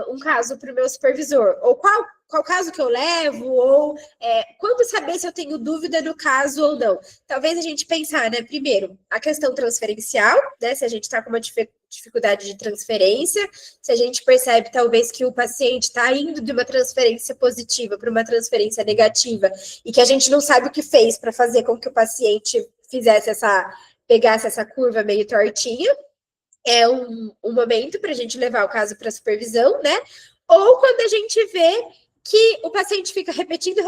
um caso para o meu supervisor? Ou qual caso que eu levo? Ou quando saber se eu tenho dúvida no caso ou não? Talvez a gente pensar, né? Primeiro, a questão transferencial, né? Se a gente está com uma dificuldade de transferência, se a gente percebe talvez que o paciente está indo de uma transferência positiva para uma transferência negativa e que a gente não sabe o que fez para fazer com que o paciente pegasse essa curva meio tortinha, é um momento para a gente levar o caso para supervisão, né? Ou quando a gente vê que o paciente fica repetindo,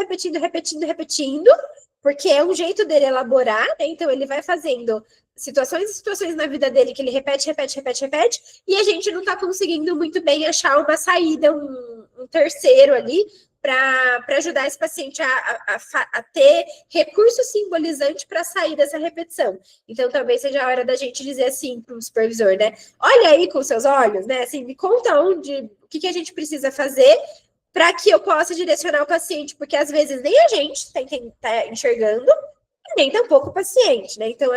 porque é um jeito dele elaborar, né? Então ele vai fazendo situações e situações na vida dele que ele repete, e a gente não está conseguindo muito bem achar uma saída, um terceiro ali, para ajudar esse paciente a ter recurso simbolizante para sair dessa repetição. Então, talvez seja a hora da gente dizer assim para o supervisor, né? Olha aí com seus olhos, né? Assim, me conta o que a gente precisa fazer para que eu possa direcionar o paciente, porque às vezes nem a gente está enxergando, nem tampouco o paciente, né? Então,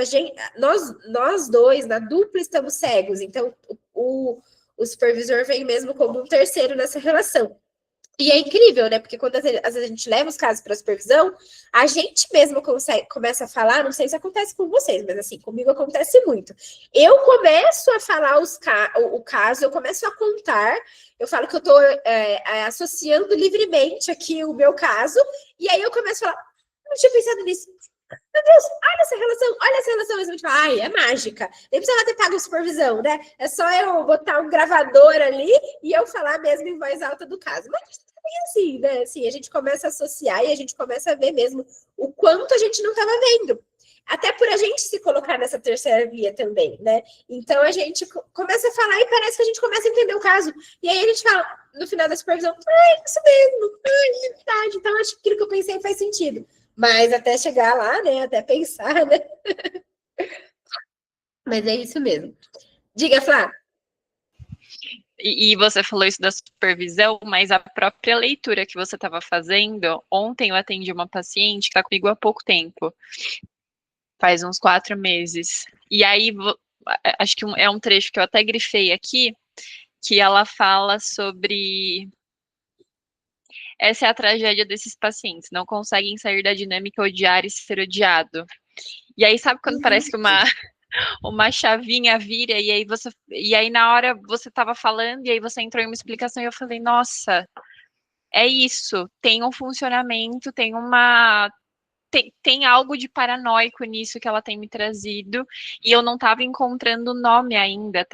nós dois, na dupla, estamos cegos. Então, o supervisor vem mesmo como um terceiro nessa relação. E é incrível, né? Porque quando às vezes a gente leva os casos para supervisão, a gente mesmo começa a falar, não sei se acontece com vocês, mas assim, comigo acontece muito. Eu começo a falar o caso, eu começo a contar, eu falo que eu estou associando livremente aqui o meu caso, e aí eu começo a falar, não tinha pensado nisso. Meu Deus, olha essa relação. Mas a gente fala, ai, é mágica. Nem precisava ter pago supervisão, né? É só eu botar um gravador ali e eu falar mesmo em voz alta do caso. Mas é assim, né? Assim, a gente começa a associar e a gente começa a ver mesmo o quanto a gente não estava vendo. Até por a gente se colocar nessa terceira via também, né? Então a gente começa a falar e parece que a gente começa a entender o caso. E aí a gente fala, no final da supervisão, ai, isso mesmo, ai, é verdade. Então acho que aquilo que eu pensei faz sentido. Mas até chegar lá, né? Até pensar, né? Mas é isso mesmo. Diga, Flá. E você falou isso da supervisão, mas a própria leitura que você estava fazendo, ontem eu atendi uma paciente que está comigo há pouco tempo, faz uns 4 meses. E aí, acho que é um trecho que eu até grifei aqui, que ela fala sobre essa é a tragédia desses pacientes, não conseguem sair da dinâmica odiar e ser odiado. E aí, sabe quando parece que uma chavinha vira, e aí na hora você estava falando, e aí você entrou em uma explicação, e eu falei, nossa, é isso, tem um funcionamento, tem algo de paranoico nisso que ela tem me trazido, e eu não estava encontrando nome ainda,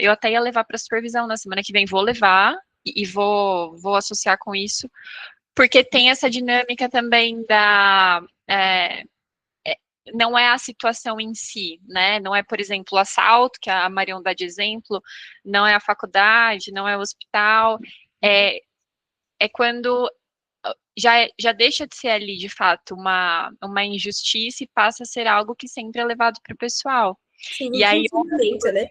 eu até ia levar para supervisão na semana que vem, vou levar, e vou associar com isso, porque tem essa dinâmica também não é a situação em si, né? Não é, por exemplo, o assalto, que a Marion dá de exemplo, não é a faculdade, não é o hospital, é quando já deixa de ser ali, de fato, uma injustiça e passa a ser algo que sempre é levado para o pessoal. Sim, E um aí, funcionamento, né?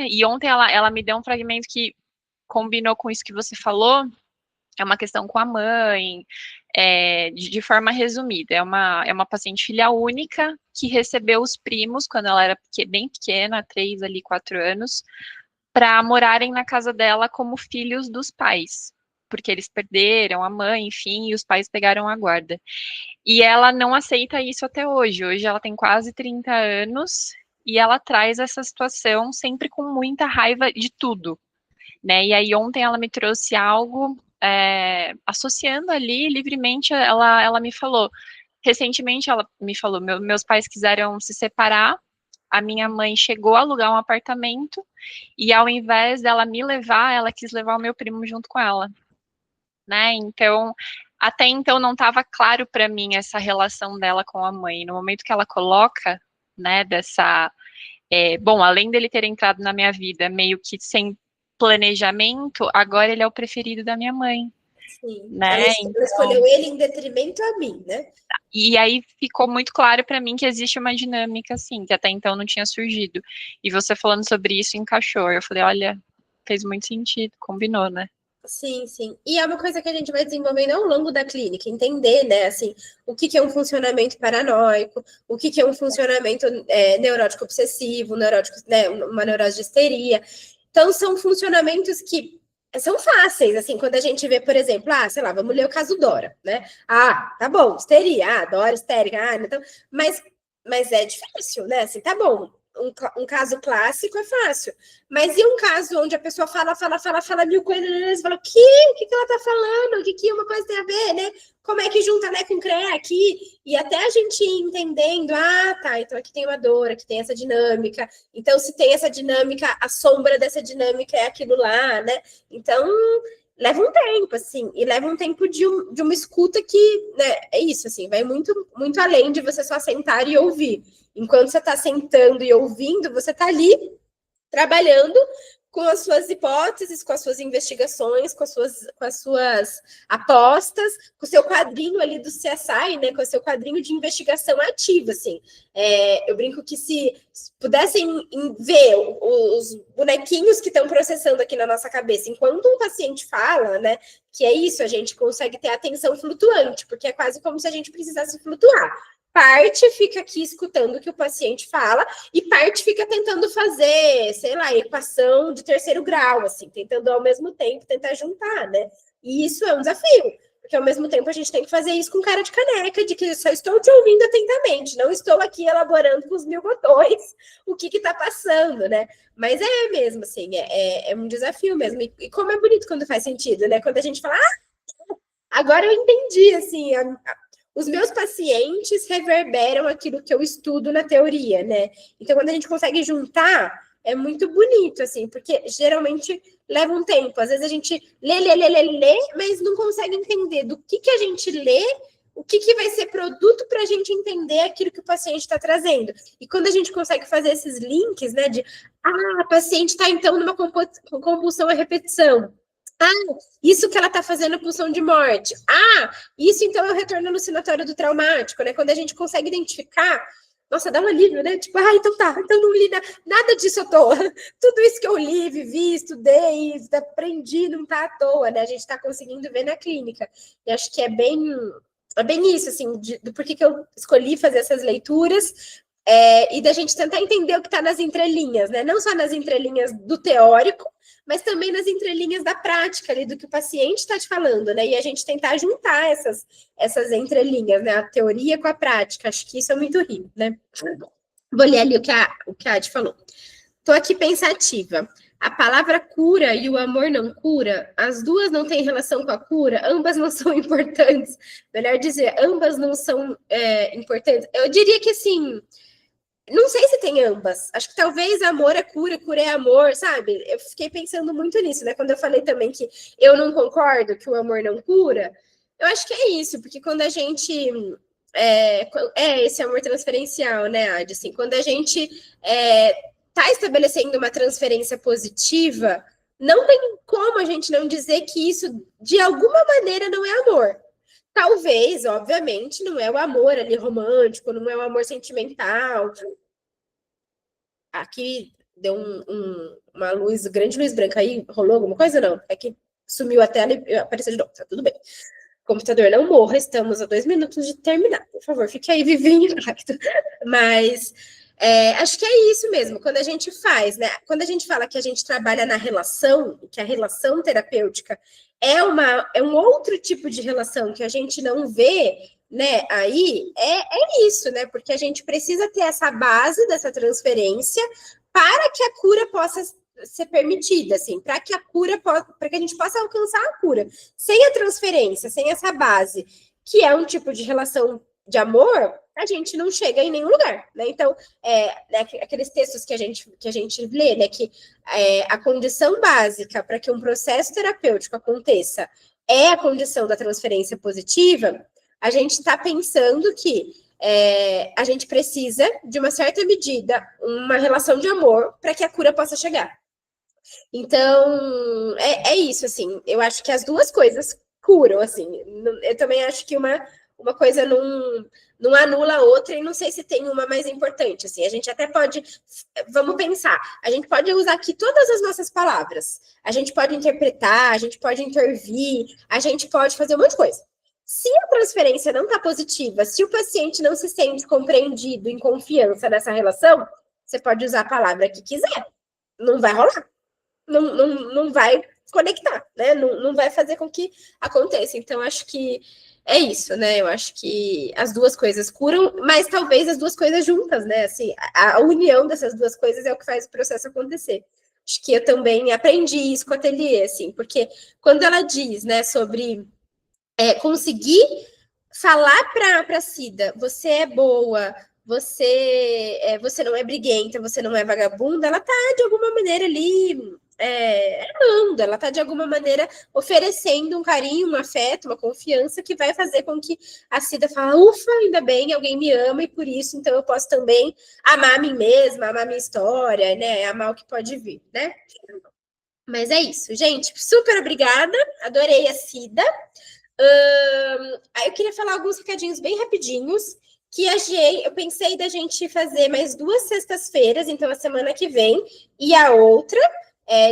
e ontem ela me deu um fragmento que combinou com isso que você falou, é uma questão com a mãe, de forma resumida, é uma paciente filha única que recebeu os primos quando ela era bem pequena, 3 ali, 4 anos, para morarem na casa dela como filhos dos pais, porque eles perderam a mãe, enfim, e os pais pegaram a guarda. E ela não aceita isso até hoje. Hoje ela tem quase 30 anos e ela traz essa situação sempre com muita raiva de tudo, né? E aí ontem ela me trouxe algo associando ali livremente, ela me falou. Recentemente ela me falou, meus pais quiseram se separar, a minha mãe chegou a alugar um apartamento e ao invés dela me levar, ela quis levar o meu primo junto com ela, né? Então, até então não estava claro para mim essa relação dela com a mãe. No momento que ela coloca, né, bom, além dele ter entrado na minha vida meio que sem planejamento, agora ele é o preferido da minha mãe, Sim. né? Ela escolheu ele em detrimento a mim, né? E aí ficou muito claro para mim que existe uma dinâmica assim, que até então não tinha surgido. E você falando sobre isso encaixou. Eu falei, olha, fez muito sentido, combinou, né? Sim, sim. E é uma coisa que a gente vai desenvolvendo ao longo da clínica, entender, né, assim, o que é um funcionamento paranoico, o que é um funcionamento neurótico obsessivo, neurótico, né, uma neurose de histeria. Então, são funcionamentos que são fáceis, assim, quando a gente vê, por exemplo, sei lá, vamos ler o caso Dora, né? Tá bom, histeria, Dora histérica, então, mas é difícil, né? Assim, tá bom, um caso clássico é fácil, mas e um caso onde a pessoa fala mil coisas, você fala, o que ela tá falando? O que uma coisa tem a ver, né? Como é que junta, né, com CREA aqui? E até a gente ir entendendo, tá, então aqui tem uma dor, aqui tem essa dinâmica, então se tem essa dinâmica, a sombra dessa dinâmica é aquilo lá, né? Então, leva um tempo, assim, e leva um tempo de uma escuta que, né, é isso, assim, vai muito, muito além de você só sentar e ouvir. Enquanto você está sentando e ouvindo, você está ali trabalhando com as suas hipóteses, com as suas investigações, com as suas apostas, com o seu quadrinho ali do CSI, né, com o seu quadrinho de investigação ativa, assim. Eu brinco que se pudessem ver os bonequinhos que estão processando aqui na nossa cabeça, enquanto um paciente fala, né, que é isso, a gente consegue ter atenção flutuante, porque é quase como se a gente precisasse flutuar. Parte fica aqui escutando o que o paciente fala e parte fica tentando fazer, sei lá, equação de terceiro grau, assim, tentando ao mesmo tempo tentar juntar, né? E isso é um desafio, porque ao mesmo tempo a gente tem que fazer isso com cara de caneca, de que eu só estou te ouvindo atentamente, não estou aqui elaborando com os 1000 botões o que está passando, né? Mas é mesmo, assim, é um desafio mesmo. E como é bonito quando faz sentido, né? Quando a gente fala, agora eu entendi, assim, os meus pacientes reverberam aquilo que eu estudo na teoria, né? Então, quando a gente consegue juntar, é muito bonito, assim, porque geralmente leva um tempo. Às vezes a gente lê, mas não consegue entender do que a gente lê, o que vai ser produto para a gente entender aquilo que o paciente está trazendo. E quando a gente consegue fazer esses links, né, de, a paciente está, então, numa compulsão à repetição. Isso que ela está fazendo pulsão de morte. Isso então é o retorno alucinatório do traumático, né? Quando a gente consegue identificar, nossa, dá um alívio, né? Tipo, então tá, então não li nada disso à toa. Tudo isso que eu li, vivi, estudei, aprendi, não tá à toa, né? A gente está conseguindo ver na clínica. E acho que é bem isso, assim, do porquê que eu escolhi fazer essas leituras. E da gente tentar entender o que está nas entrelinhas, né? Não só nas entrelinhas do teórico, mas também nas entrelinhas da prática ali, do que o paciente está te falando, né? E a gente tentar juntar essas entrelinhas, né? A teoria com a prática. Acho que isso é muito rico, né? Vou ler ali o que a Adi falou. Estou aqui pensativa. A palavra cura e o amor não cura, as duas não têm relação com a cura, ambas não são importantes. Melhor dizer, ambas não são importantes. Eu diria que, assim, não sei se tem ambas. Acho que talvez amor é cura, cura é amor, sabe? Eu fiquei pensando muito nisso, né? Quando eu falei também que eu não concordo que o amor não cura, eu acho que é isso, porque quando a gente... esse amor transferencial, né, Adi? Assim, quando a gente está estabelecendo uma transferência positiva, não tem como a gente não dizer que isso, de alguma maneira, não é amor. Talvez, obviamente, não é o amor ali romântico, não é o amor sentimental. Aqui deu uma luz, grande luz branca aí, rolou alguma coisa? Não, é que sumiu a tela e apareceu de novo, tá tudo bem. Computador, não morra, estamos a 2 minutos de terminar. Por favor, fique aí vivendo em impacto. Mas acho que é isso mesmo, quando a gente faz, né? Quando a gente fala que a gente trabalha na relação, que a relação terapêutica é um outro tipo de relação que a gente não vê, né? Aí é isso, né? Porque a gente precisa ter essa base dessa transferência para que a cura possa ser permitida, assim, para que a gente possa alcançar a cura. Sem a transferência, sem essa base, que é um tipo de relação de amor, a gente não chega em nenhum lugar, né? Então, né, aqueles textos que a gente lê, né, que a condição básica para que um processo terapêutico aconteça é a condição da transferência positiva, a gente está pensando que a gente precisa, de uma certa medida, uma relação de amor para que a cura possa chegar. Então, é isso, assim, eu acho que as duas coisas curam, assim, eu também acho que uma coisa não anula a outra, e não sei se tem uma mais importante, assim, a gente até pode, vamos pensar, a gente pode usar aqui todas as nossas palavras, a gente pode interpretar, a gente pode intervir, a gente pode fazer um monte de coisa. Se a transferência não está positiva, se o paciente não se sente compreendido, em confiança nessa relação, você pode usar a palavra que quiser, não vai rolar. Não vai conectar, né? Não vai fazer com que aconteça. Então, acho que é isso, né? Eu acho que as duas coisas curam, mas talvez as duas coisas juntas, né? Assim, a união dessas duas coisas é o que faz o processo acontecer. Acho que eu também aprendi isso com a Ateliê, assim, porque quando ela diz, né, sobre conseguir falar para a Cida, você é boa, você não é briguenta, você não é vagabunda, ela tá de alguma maneira ali amando, ela tá de alguma maneira oferecendo um carinho, um afeto, uma confiança que vai fazer com que a Cida fale, ufa, ainda bem, alguém me ama e por isso, então eu posso também amar a mim mesma, amar a minha história, né, amar o que pode vir, né? Mas é isso, gente, super obrigada, adorei a Cida. Eu queria falar alguns recadinhos bem rapidinhos, que eu pensei da gente fazer mais 2 sextas-feiras, então a semana que vem, e a outra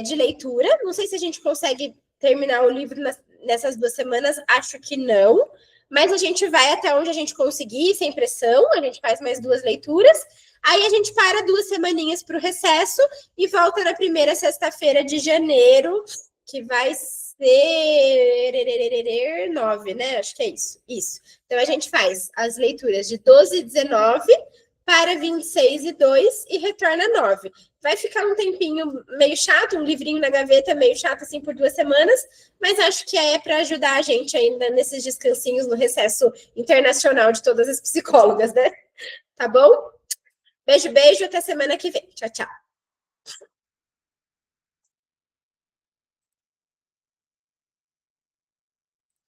de leitura. Não sei se a gente consegue terminar o livro nessas 2 semanas, acho que não, mas a gente vai até onde a gente conseguir, sem pressão, a gente faz mais 2 leituras, aí a gente para 2 semaninhas para o recesso e volta na primeira sexta-feira de janeiro, que vai ser 9, né? Acho que é isso. Isso. Então, a gente faz as leituras de 12 e 19 para 26 e 2 e retorna 9. Vai ficar um tempinho meio chato, um livrinho na gaveta meio chato, assim, por 2 semanas, mas acho que é para ajudar a gente ainda nesses descansinhos no recesso internacional de todas as psicólogas, né? Tá bom? Beijo, beijo, até semana que vem. Tchau, tchau.